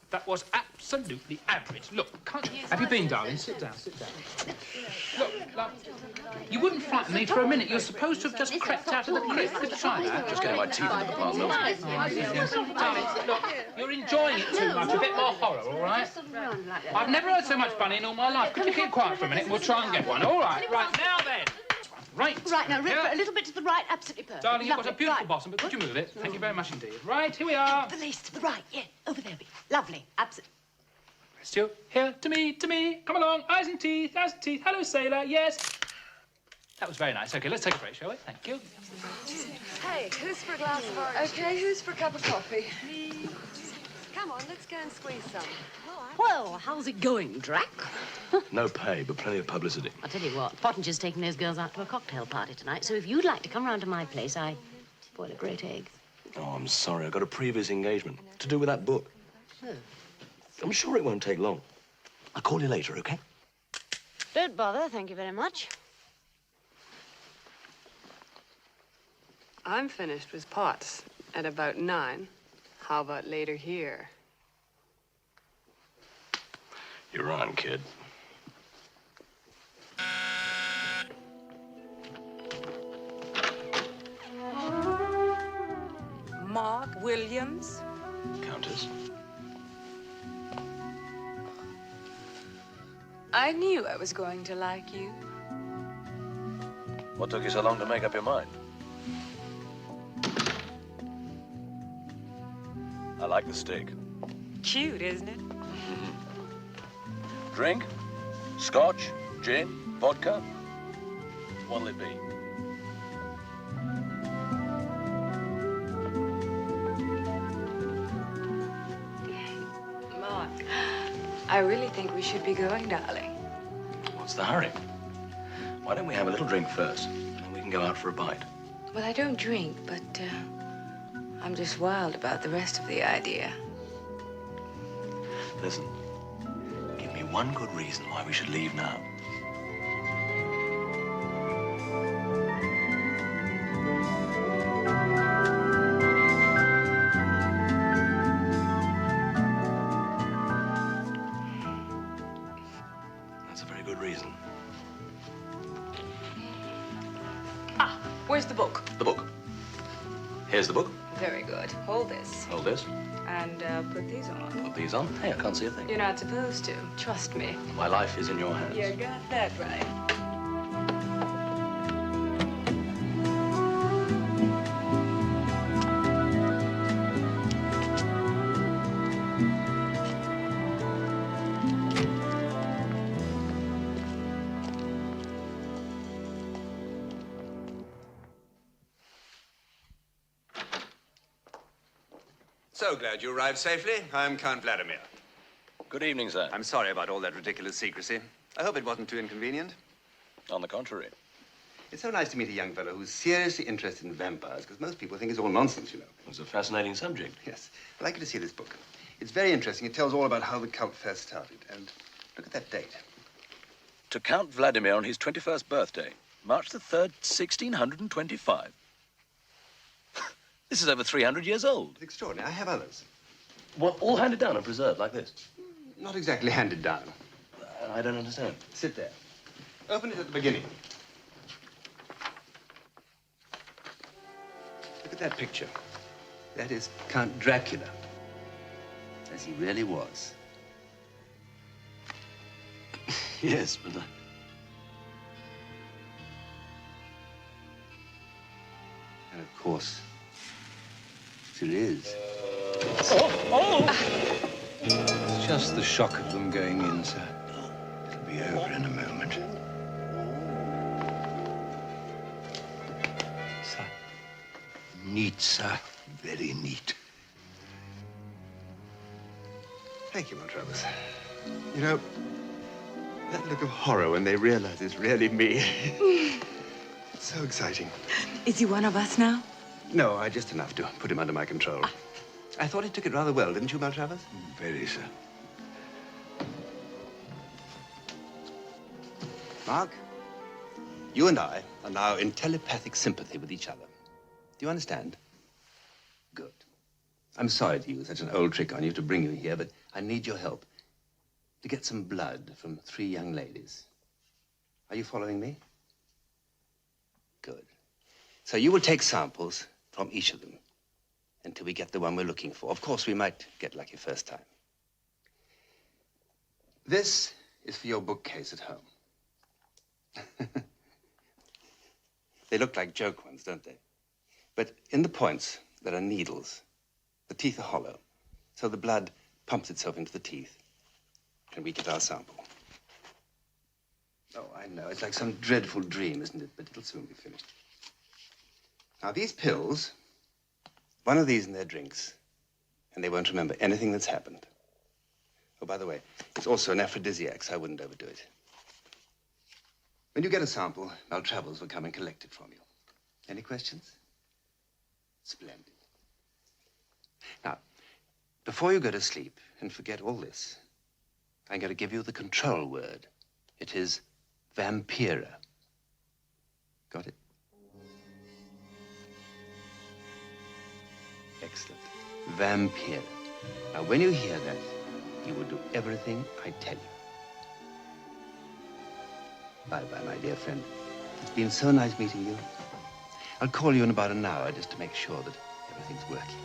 Speaker 20: That was absolutely average. Look, have you been, darling? Sit down, sit down. Look, love, you wouldn't frighten me for a minute. You're supposed to have just crept out of the crib. Could you try that?
Speaker 7: Just getting my teeth in the department.
Speaker 20: Darling, look, you're enjoying it too much. A bit more horror, all right? I've never heard so much bunny in all my life. Could you keep quiet for a minute and we'll try and get one? All right, right, now then. Right.
Speaker 18: Right, now, Rip, a little bit to the right, absolutely perfect.
Speaker 20: Darling, you've got a
Speaker 18: Lovely.
Speaker 20: beautiful
Speaker 18: Right.
Speaker 20: bottom, but could you move it? Thank you very much indeed. Right, here we are.
Speaker 18: The lace to the right, yeah, over there, Rip. Lovely, absolutely.
Speaker 20: Still here, to me. Come along, eyes and teeth, Hello, sailor, yes. That was very nice. Okay, let's take a break, shall we? Thank you.
Speaker 9: Hey, who's for a glass of orange? Okay, who's for a cup of coffee? Come on, let's go and squeeze some.
Speaker 10: Well, how's it going, Drac?
Speaker 7: No pay, but plenty of publicity.
Speaker 10: I'll tell you what, Pottinger's taking those girls out to a cocktail party tonight, so if you'd like to come round to my place, I boil a great egg.
Speaker 7: Oh, I'm sorry. I've got a previous engagement to do with that book.
Speaker 10: Oh.
Speaker 7: I'm sure it won't take long. I'll call you later, okay?
Speaker 10: Don't bother, thank you very much.
Speaker 21: I'm finished with Potts at about 9. How about later here?
Speaker 7: You're on, kid.
Speaker 11: Mark Williams.
Speaker 7: Countess.
Speaker 11: I knew I was going to like you.
Speaker 7: What took you so long to make up your mind? I like the steak.
Speaker 11: Cute, isn't it?
Speaker 7: Drink? Scotch? Gin? Vodka? What'll it be?
Speaker 11: Mark, I really think we should be going, darling.
Speaker 7: What's the hurry? Why don't we have a little drink first, and then we can go out for a bite?
Speaker 11: Well, I don't drink, but I'm just wild about the rest of the idea.
Speaker 7: Listen, give me one good reason why we should leave now. That's a very good reason.
Speaker 11: Ah, where's the book?
Speaker 7: The book. Here's the book.
Speaker 11: Very good. Hold this.
Speaker 7: Hold this.
Speaker 11: And put these on.
Speaker 7: Put these on. Hey, I can't see a thing.
Speaker 11: You're not supposed to. Trust me.
Speaker 7: My life is in your hands.
Speaker 11: You got that right.
Speaker 3: So glad you arrived safely. I'm Count Vladimir.
Speaker 8: Good evening, sir.
Speaker 3: I'm sorry about all that ridiculous secrecy. I hope it wasn't too inconvenient.
Speaker 8: On the contrary.
Speaker 3: It's so nice to meet a young fellow who's seriously interested in vampires, because most people think it's all nonsense, you know.
Speaker 7: It's a fascinating subject.
Speaker 3: Yes. I'd like you to see this book. It's very interesting. It tells all about how the cult first started. And look at that date.
Speaker 8: To Count Vladimir on his 21st birthday, March the 3rd, 1625. This is over 300 years old.
Speaker 3: It's extraordinary. I have others.
Speaker 7: What, all handed down and preserved like this?
Speaker 3: Not exactly handed down.
Speaker 7: I don't understand.
Speaker 3: Sit there. Open it at the beginning. Look at that picture. That is Count Dracula, as he really was.
Speaker 7: Yes, but
Speaker 3: And of course, it is. It's just the shock of them going in, sir. It'll be over in a moment. Sir. Neat, sir. Very neat. Thank you, Montrose. You know, that look of horror when they realize it's really me. It's so exciting.
Speaker 11: Is he one of us now?
Speaker 3: No, just enough to put him under my control. I thought he took it rather well, didn't you, Maltravers? Very, sir. Mark, you and I are now in telepathic sympathy with each other. Do you understand? Good. I'm sorry to use such an old trick on you to bring you here, but I need your help to get some blood from 3 young ladies. Are you following me? Good. So you will take samples from each of them until we get the one we're looking for. Of course, we might get lucky first time. This is for your bookcase at home. They look like joke ones, don't they? But in the points, there are needles. The teeth are hollow, so the blood pumps itself into the teeth. Can we get our sample? Oh, I know. It's like some dreadful dream, isn't it? But it'll soon be finished. Now, these pills, one of these in their drinks, and they won't remember anything that's happened. Oh, by the way, it's also an aphrodisiac, so I wouldn't overdo it. When you get a sample, Maltravers will come and collect it from you. Any questions? Splendid. Now, before you go to sleep and forget all this, I'm going to give you the control word. It is Vampira. Got it? Excellent. Vampira. Now, when you hear that, you will do everything I tell you. Bye-bye, my dear friend. It's been so nice meeting you. I'll call you in about an hour just to make sure that everything's working.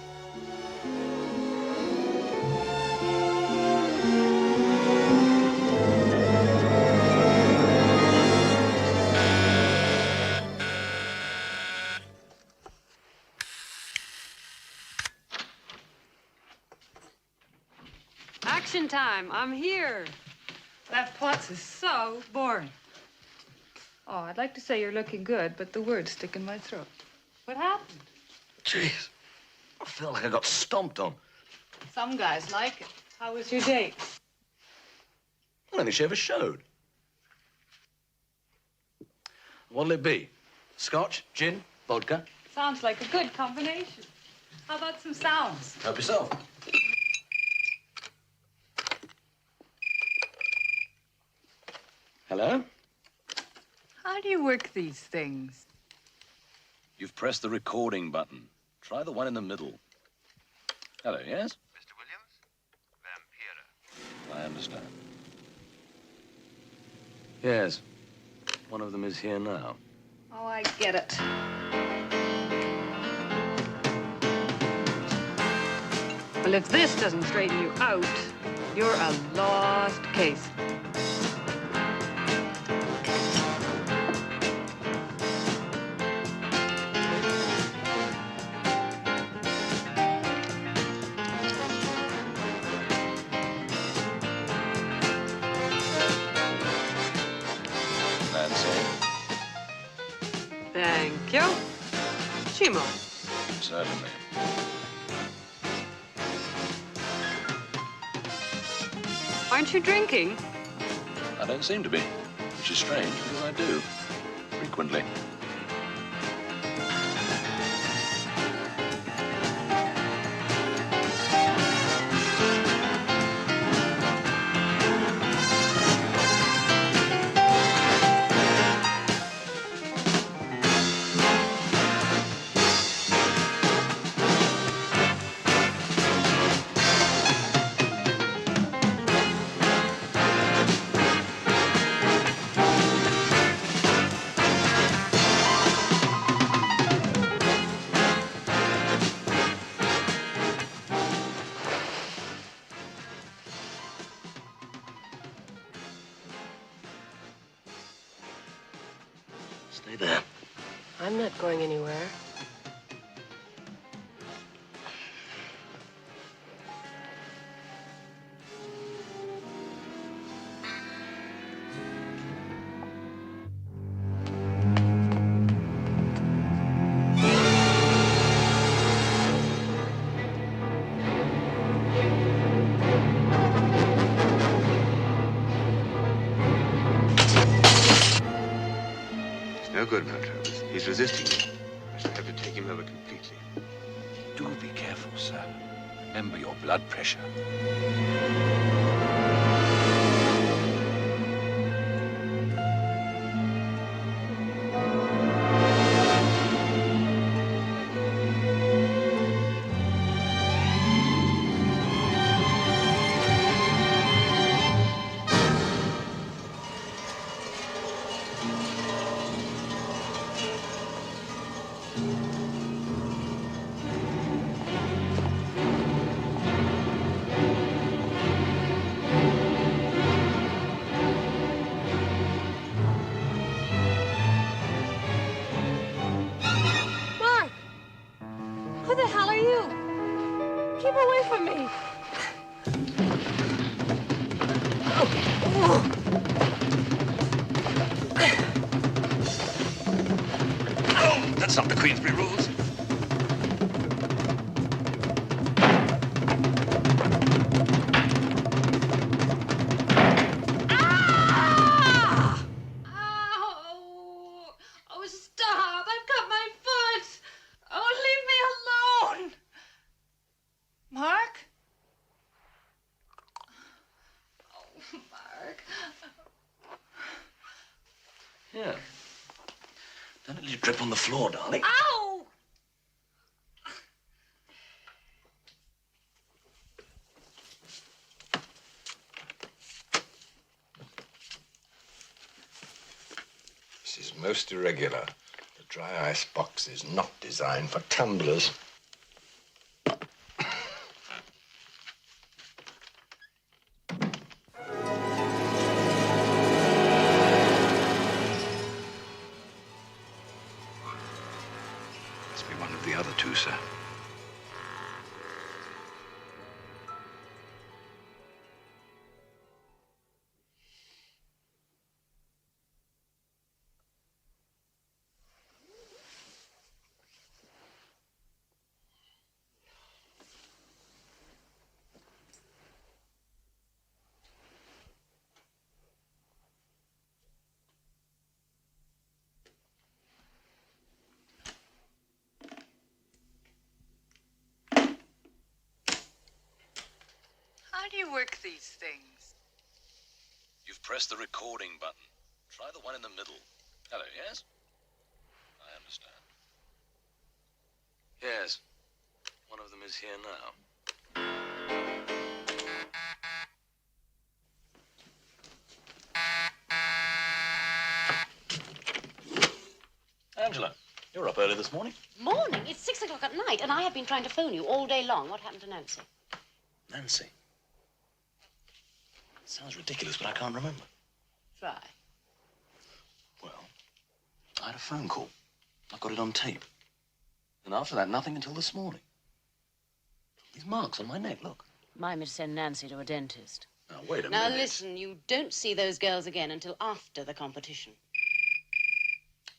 Speaker 21: Action time. I'm here.
Speaker 11: That Potts is so boring. Oh, I'd like to say you're looking good, but the words stick in my throat. What happened?
Speaker 7: Jeez. I felt like I got stomped on.
Speaker 11: Some guys like it. How was your date?
Speaker 7: I don't think she ever showed. What'll it be? Scotch, gin, vodka?
Speaker 11: Sounds like a good combination. How about some sounds?
Speaker 7: Help yourself. Hello?
Speaker 11: How do you work these things?
Speaker 8: You've pressed the recording button. Try the one in the middle. Hello, yes?
Speaker 3: Mr. Williams? Vampira.
Speaker 8: I understand. Yes. One of them is here now.
Speaker 11: Oh, I get it.
Speaker 21: Well, if this doesn't straighten you out, you're a lost case. Thank you. Chimo.
Speaker 8: Certainly.
Speaker 21: Aren't you drinking?
Speaker 8: I don't seem to be, which is strange because I do. Frequently.
Speaker 7: Stay there.
Speaker 21: I'm not going anywhere.
Speaker 3: No good, Maltravers. He's resisting me. I shall have to take him over completely.
Speaker 14: Do be careful, sir. Remember your blood pressure.
Speaker 9: Who the hell are you? Keep away from me.
Speaker 7: That's not the Queensbury rules. drip on the floor, darling.
Speaker 16: Ow!
Speaker 2: This is most irregular. The dry ice box is not designed for tumblers. Must be one of the other two, sir.
Speaker 11: How do you work these things?
Speaker 8: You've pressed the recording button. Try the one in the middle. Hello, yes? I understand. Yes. One of them is here now. Angela, you're up early this morning.
Speaker 10: Morning? It's 6 o'clock at night, and I have been trying to phone you all day long. What happened to Nancy?
Speaker 8: Nancy. Sounds ridiculous, but I can't remember.
Speaker 10: Try.
Speaker 8: Well, I had a phone call. I've got it on tape. And after that, nothing until this morning. These marks on my neck, look.
Speaker 10: Mine to send Nancy to a dentist.
Speaker 8: Now, wait a
Speaker 10: Now,
Speaker 8: minute.
Speaker 10: listen, you don't see those girls again until after the competition.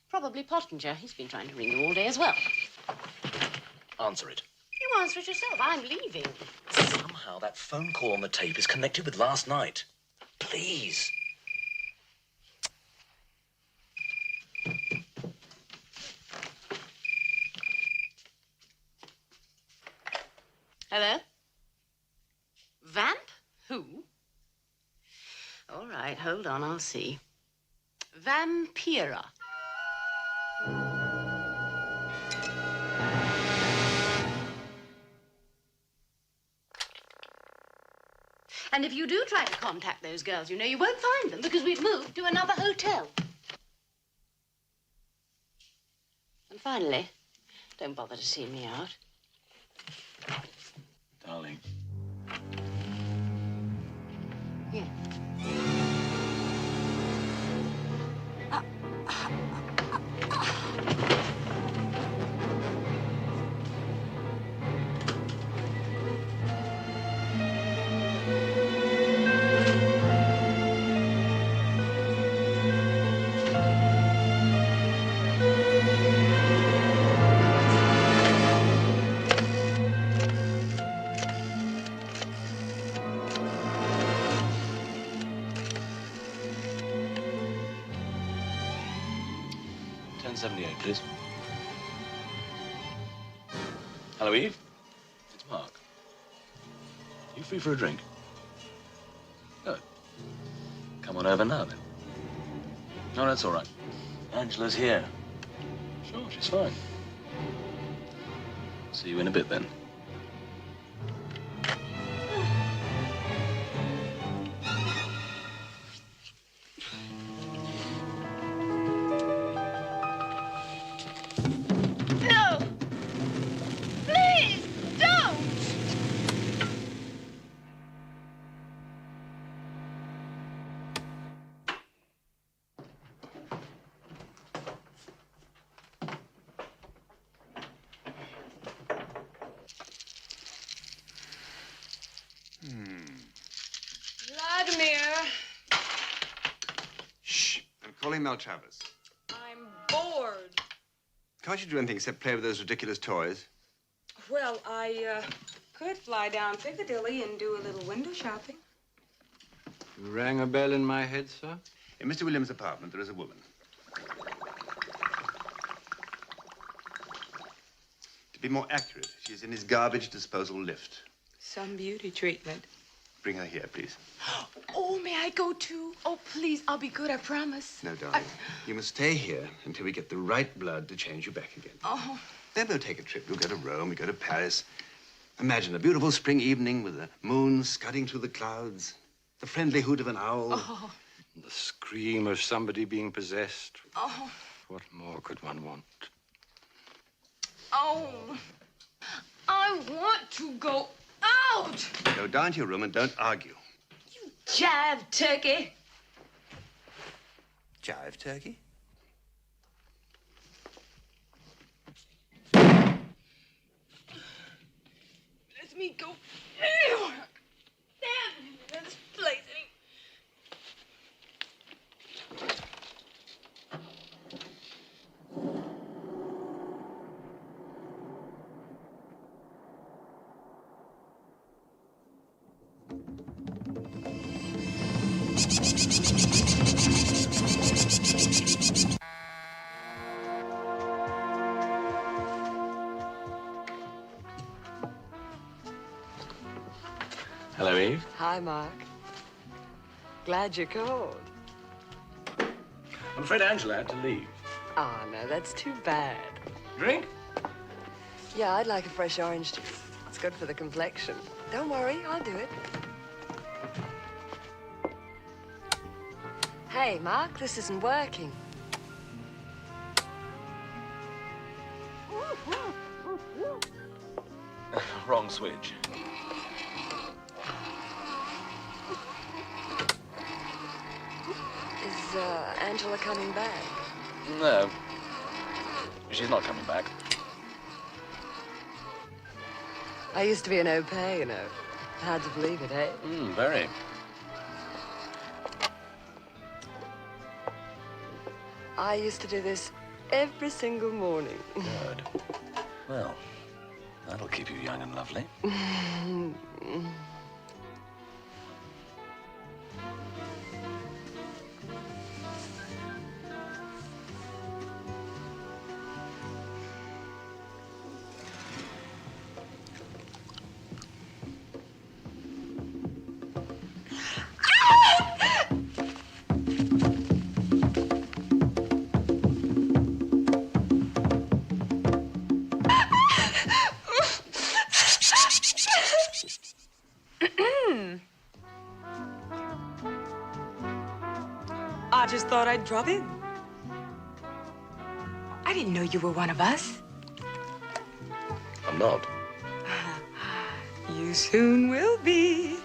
Speaker 10: Probably Pottinger. He's been trying to ring you all day as well.
Speaker 8: Answer it.
Speaker 10: You answer it yourself. I'm leaving.
Speaker 8: Somehow that phone call on the tape is connected with last night. Please.
Speaker 10: Hello? Vamp? Who? All right, hold on, I'll see. Vampira. And if you do try to contact those girls, you know you won't find them because we've moved to another hotel. And finally, don't bother to see me out.
Speaker 8: Darling.
Speaker 10: Yeah.
Speaker 8: $10.78, please. Hello, Eve. It's Mark. You free for a drink? Good. Come on over now, then. No, that's all right. Angela's here. Sure, she's fine. See you in a bit, then.
Speaker 16: No! Please, don't! Vladimir,
Speaker 3: Shh. I'm calling Maltravers.
Speaker 16: I'm bored.
Speaker 3: Can't you do anything except play with those ridiculous toys?
Speaker 16: Well, I could fly down Piccadilly and do a little window shopping.
Speaker 2: You rang a bell in my head, sir?
Speaker 3: In Mr. Williams' apartment, there is a woman. To be more accurate, she is in his garbage disposal lift.
Speaker 16: Some beauty treatment.
Speaker 3: Bring her here, please.
Speaker 16: Oh, may I go too? Oh, please, I'll be good, I promise.
Speaker 3: No, darling. You must stay here until we get the right blood to change you back again.
Speaker 16: Oh.
Speaker 3: Then we'll take a trip. We'll go to Rome, we go to Paris. Imagine a beautiful spring evening with the moon scudding through the clouds, the friendly hoot of an owl.
Speaker 16: Oh.
Speaker 2: The scream of somebody being possessed.
Speaker 16: Oh.
Speaker 2: What more could one want?
Speaker 16: Oh. I want to go out.
Speaker 3: Go down to your room and don't argue.
Speaker 16: Jive turkey.
Speaker 3: Jive turkey?
Speaker 16: Let me go anywhere. Damn this place.
Speaker 8: Hello, Eve.
Speaker 9: Hi, Mark. Glad you called.
Speaker 7: I'm afraid Angela had to leave.
Speaker 9: Oh, no, that's too bad.
Speaker 7: Drink?
Speaker 9: Yeah, I'd like a fresh orange juice. It's good for the complexion. Don't worry, I'll do it. Hey, Mark, this isn't working.
Speaker 8: Wrong switch.
Speaker 9: Is Angela coming back?
Speaker 8: No. She's not coming back.
Speaker 9: I used to be an au pair, you know. Hard to believe it, eh?
Speaker 8: Very.
Speaker 9: I used to do this every single morning.
Speaker 8: Good. Well, that'll keep you young and lovely.
Speaker 16: I just thought I'd drop in. I didn't know you were one of us.
Speaker 8: I'm not.
Speaker 16: You soon will be.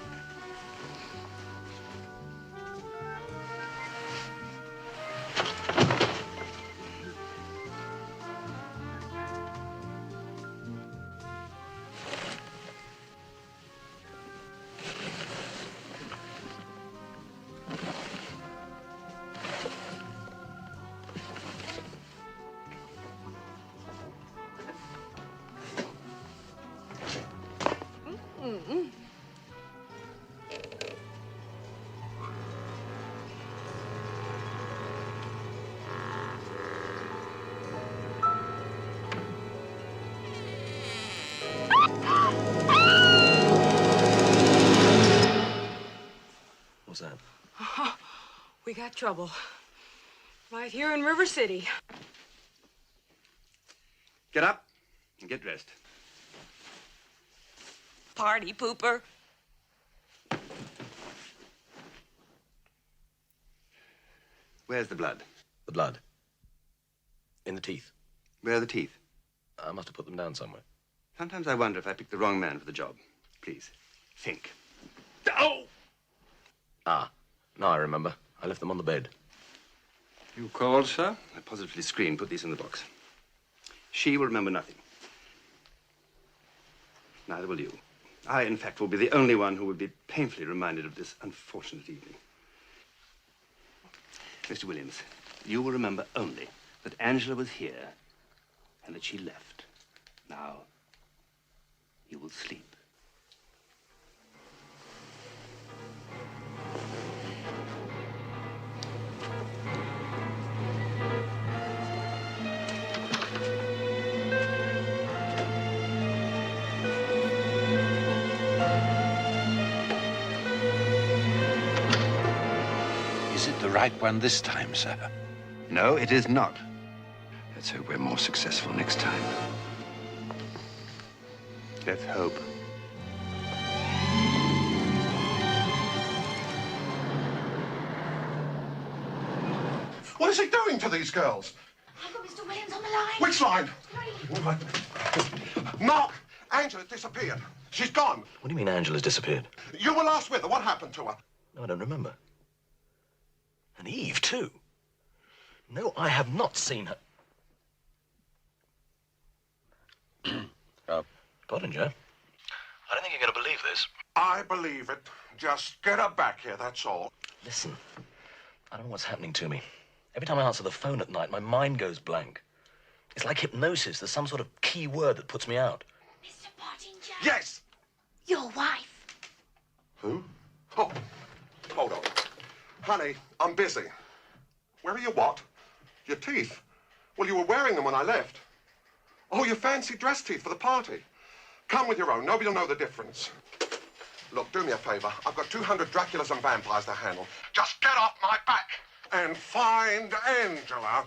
Speaker 8: What's that?
Speaker 16: We got trouble. Right here in River City.
Speaker 3: Get up and get dressed.
Speaker 16: Party pooper.
Speaker 3: Where's the blood?
Speaker 8: The blood. In the teeth.
Speaker 3: Where are the teeth?
Speaker 8: I must have put them down somewhere.
Speaker 3: Sometimes I wonder if I picked the wrong man for the job. Please, think.
Speaker 8: Oh! Ah, now I remember. I left them on the bed.
Speaker 3: You called, sir? I positively screamed. Put these in the box. She will remember nothing. Neither will you. I, in fact, will be the only one who will be painfully reminded of this unfortunate evening. Mr. Williams, you will remember only that Angela was here and that she left. Now, you will sleep.
Speaker 14: right one this time, sir.
Speaker 3: No, it is not.
Speaker 2: Let's hope we're more successful next time.
Speaker 3: Let's hope.
Speaker 5: What is he doing to these girls?
Speaker 19: I've got Mr. Williams on the line.
Speaker 5: Which line? Mark, Angela disappeared. She's gone.
Speaker 7: What do you mean Angela's disappeared?
Speaker 5: You were last with her. What happened to her?
Speaker 7: No, I don't remember. And Eve, too. No, I have not seen her. Pardon, Joe. I don't think you're going to believe this.
Speaker 5: I believe it. Just get her back here, that's all.
Speaker 7: Listen, I don't know what's happening to me. Every time I answer the phone at night, my mind goes blank. It's like hypnosis. There's some sort of key word that puts me out.
Speaker 19: Mr. Pottinger.
Speaker 5: Yes.
Speaker 19: Your wife.
Speaker 5: Who? Oh, hold on. Honey, I'm busy. Where are your what? Your teeth? Well, you were wearing them when I left. Oh, your fancy dress teeth for the party. Come with your own. Nobody will know the difference. Look, do me a favor. I've got 200 Draculas and vampires to handle. Just get off my back and find Angela.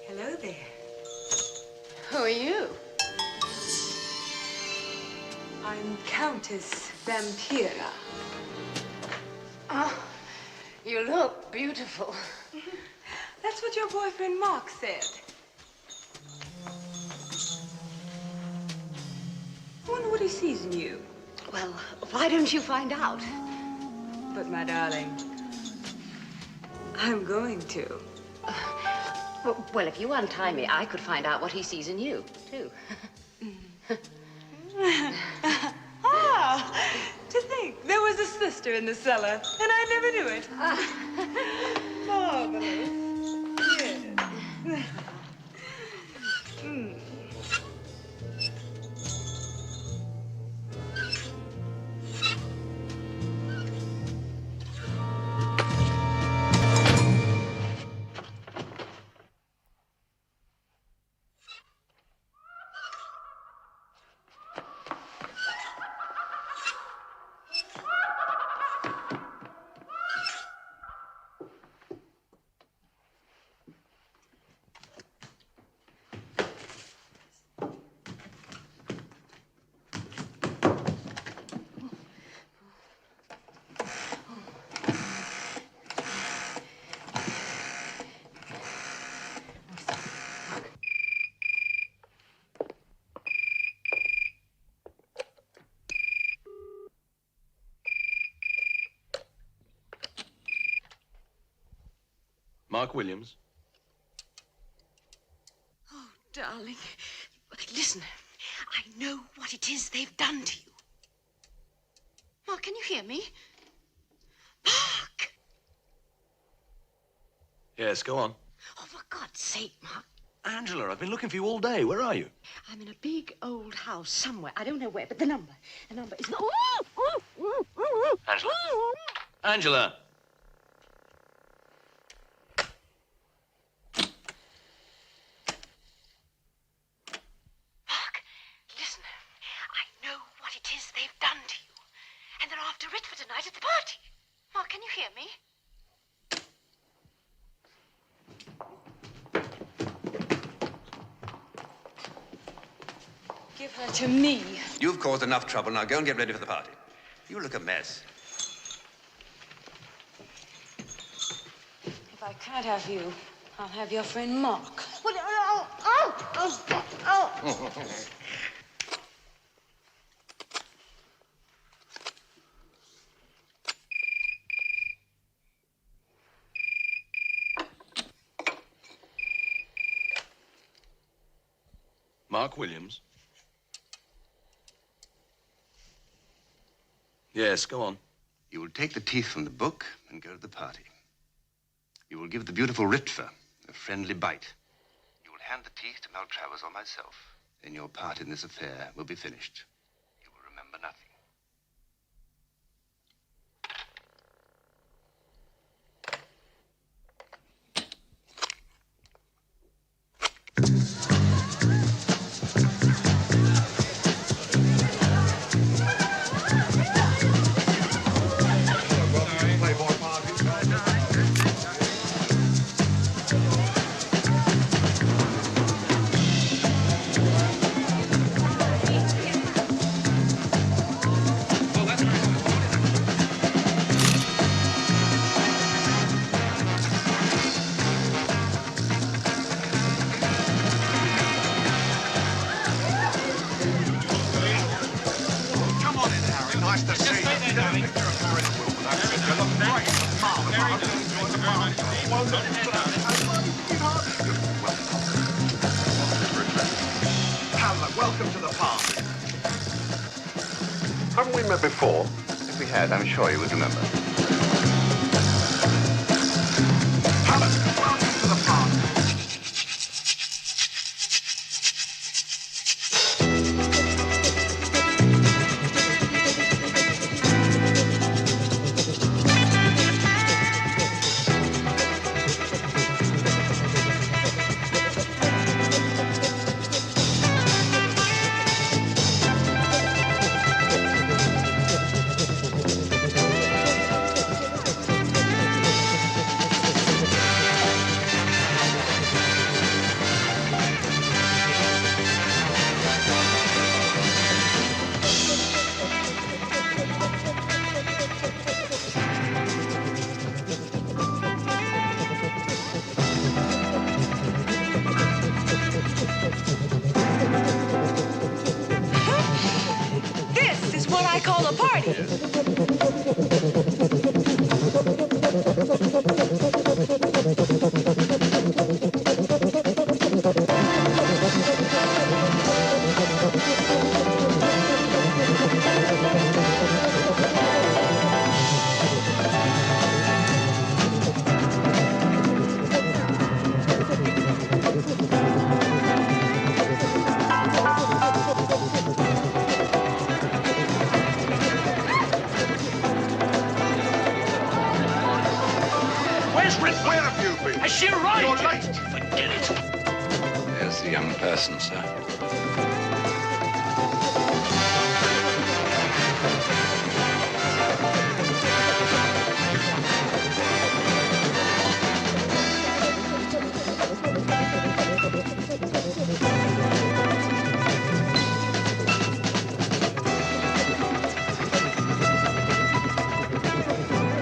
Speaker 16: Hello there.
Speaker 21: Who are you?
Speaker 16: I'm Countess Vampira.
Speaker 21: Oh, you look beautiful.
Speaker 16: That's what your boyfriend Mark said. I wonder what he sees in you.
Speaker 21: Well, why don't you find out?
Speaker 16: But, my darling, I'm going to.
Speaker 21: Well, if you untie me, I could find out what he sees in you, too.
Speaker 16: Ah, to think there was a sister in the cellar, and I never knew it. Marvelous. Yes.
Speaker 7: Mark Williams.
Speaker 10: Oh, darling. Listen, I know what it is they've done to you. Mark, can you hear me? Mark!
Speaker 7: Yes, go on.
Speaker 10: Oh, for God's sake, Mark.
Speaker 7: Angela, I've been looking for you all day. Where are you?
Speaker 10: I'm in a big old house somewhere. I don't know where, but the number is not...
Speaker 7: Angela. Angela.
Speaker 10: Listen, I know what it is they've done to you. And they're after it for tonight at the party. Mark, can you hear me?
Speaker 16: Give her to me.
Speaker 3: You've caused enough trouble. Now go and get ready for the party. You look a mess.
Speaker 16: If I can't have you, I'll have your friend Mark.
Speaker 7: Mark Williams. Yes, go on.
Speaker 3: You will take the teeth from the book and go to the party. You will give the beautiful Ritva a friendly bite. You will hand the teeth to Maltravers or myself. then your part in this affair will be finished. You will remember nothing.
Speaker 5: Welcome to the party. Haven't we met before?
Speaker 3: If we had, I'm sure you would remember.
Speaker 5: Helen, welcome to the party.
Speaker 16: This is what I call a party.
Speaker 5: Where have you been?
Speaker 7: Has she arrived?
Speaker 5: You're late.
Speaker 7: Forget it.
Speaker 14: There's the young person, sir.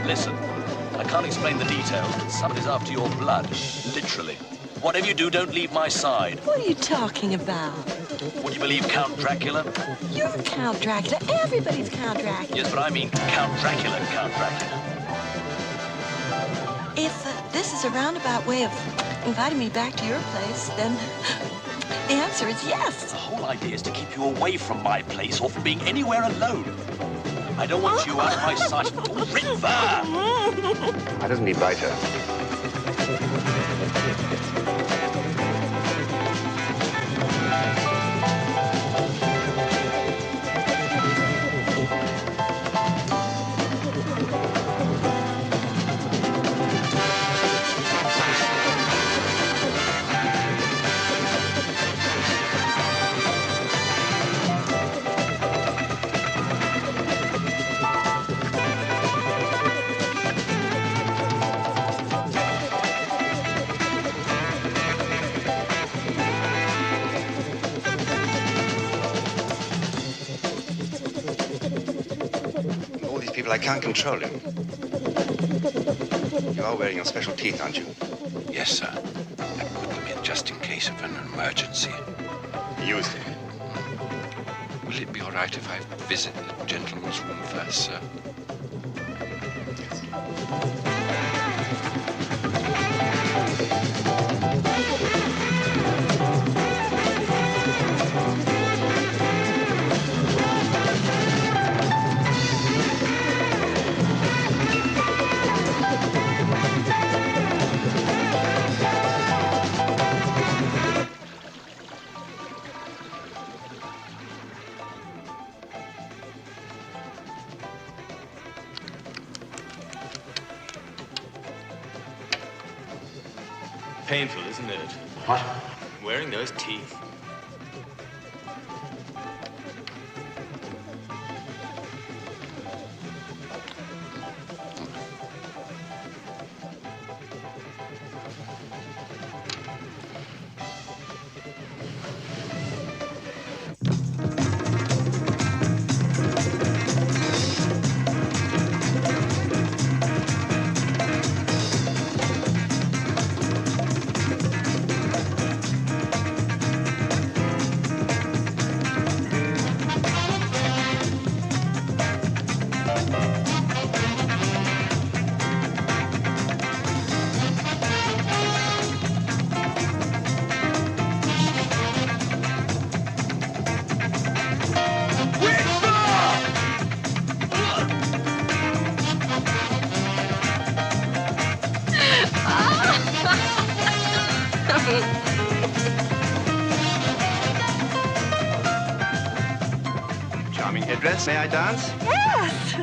Speaker 7: Listen, I can't explain the details, but somebody's after your blood. Literally. Whatever you do, don't leave my side.
Speaker 9: What are you talking about?
Speaker 7: Would you believe Count Dracula?
Speaker 9: You're Count Dracula. Everybody's Count Dracula.
Speaker 7: Yes, but I mean Count Dracula, Count Dracula.
Speaker 9: If this is a roundabout way of inviting me back to your place, then the answer is yes.
Speaker 7: The whole idea is to keep you away from my place or from being anywhere alone. I don't want you out of my sight. Oh, River!
Speaker 3: Why doesn't he bite her? I can't control him. You are wearing your special teeth, aren't you?
Speaker 14: Yes, sir. I put them in just in case of an emergency.
Speaker 3: Use them.
Speaker 14: Will it be all right if I visit the gentleman's room first, sir?
Speaker 4: painful, isn't it?
Speaker 14: What?
Speaker 4: Wearing those teeth.
Speaker 3: Charming headdress. May I dance?
Speaker 9: Yes.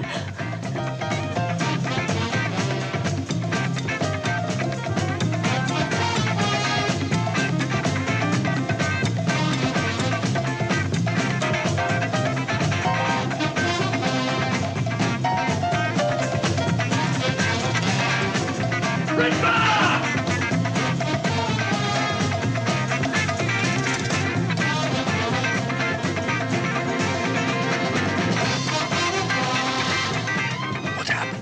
Speaker 3: What happened?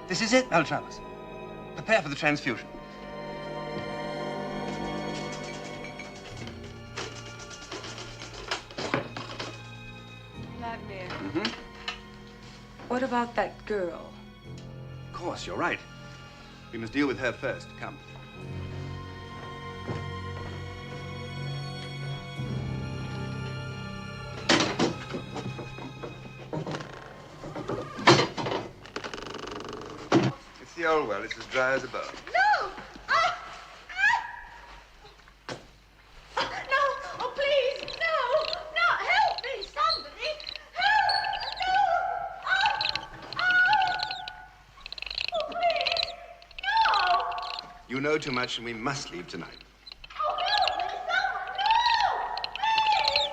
Speaker 3: This is it, Maltravers. Prepare for the transfusion.
Speaker 16: Vladimir,
Speaker 3: Mm-hmm.
Speaker 16: what about that girl?
Speaker 3: Of course, you're right. We must deal with her first. Come. It's the old well. It's as dry as a bone.
Speaker 19: No! No! Oh, please! No! No! Help me! Somebody! Help! No! Oh, please! No!
Speaker 3: You know too much, and we must leave tonight.
Speaker 19: Oh, help me! Someone! No! Please!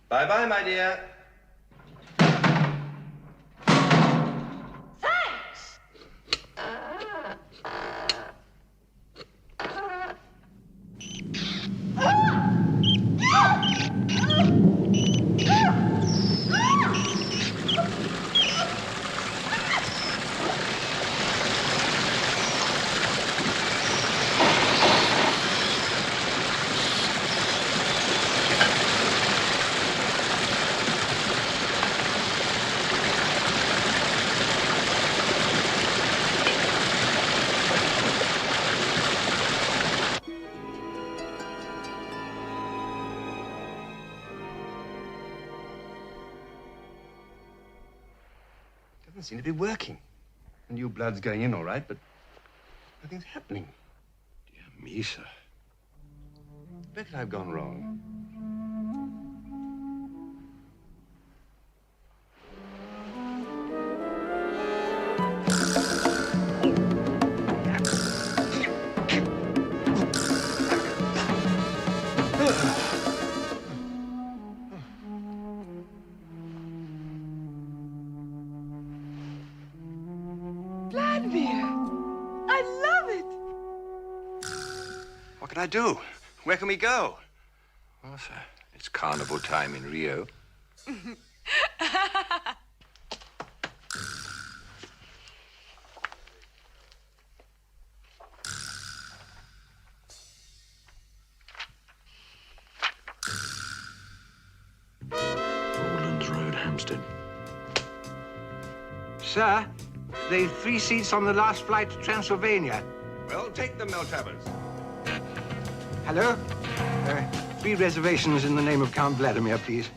Speaker 3: Bye-bye, my dear. Doesn't seem to be working. The new blood's going in all right, but nothing's happening. Dear me, sir. Where could I have gone wrong?
Speaker 16: Vladimir, I love it.
Speaker 3: What can I do? Where can we go?
Speaker 2: Well, sir, it's carnival time in Rio.
Speaker 8: Broadlands Road, Hampstead.
Speaker 2: Sir, they've 3 seats on the last flight to Transylvania.
Speaker 3: Well, take them, Maltravers.
Speaker 2: Hello? 3 reservations in the name of Count Vladimir, please.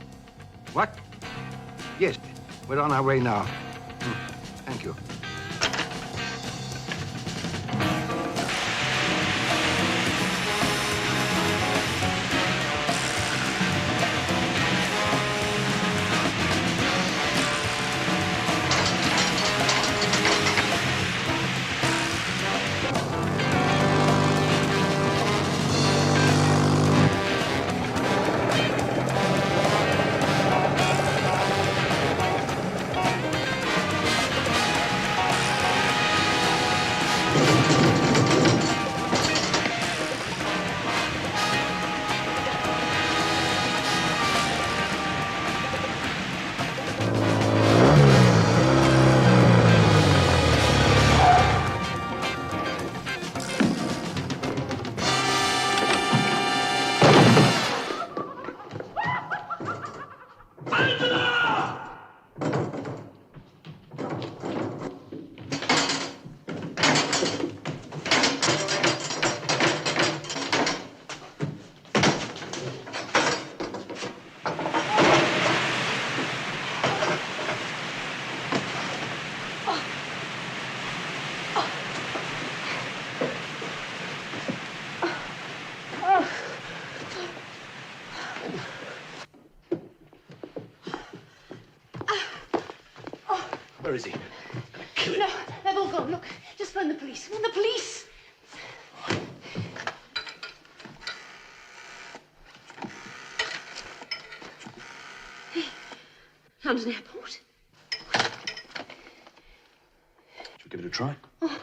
Speaker 2: What? Yes, we're on our way now. Thank you.
Speaker 7: Where is he?
Speaker 18: No, they've all gone. Look, just phone the police. Phone the police. Hey, London Airport.
Speaker 7: Should we give it a try?
Speaker 18: Oh.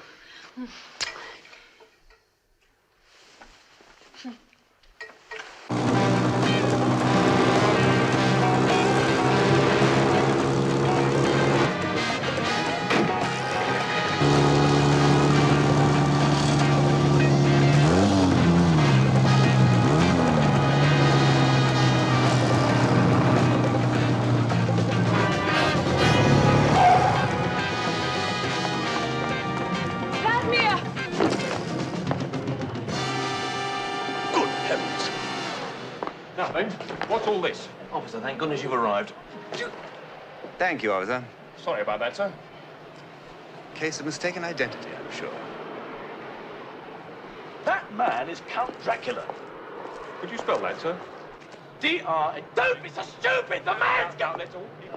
Speaker 20: Nothing. What's all this?
Speaker 7: Officer, thank goodness you've arrived.
Speaker 3: Thank you, officer.
Speaker 20: Sorry about that, sir.
Speaker 3: Case of mistaken identity, I'm sure.
Speaker 7: That man is Count Dracula.
Speaker 20: Could you spell that, sir?
Speaker 7: D-R... Don't be so stupid! The man's got...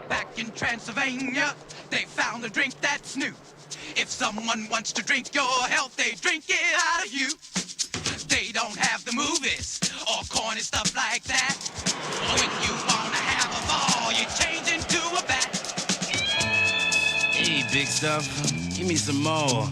Speaker 17: Back in Transylvania, they found a drink that's new. If someone wants to drink your health, they drink it out of you. They don't have the movies or corny stuff like that. When you wanna have a ball, you change into a bat.
Speaker 6: Hey, big stuff, give me some more.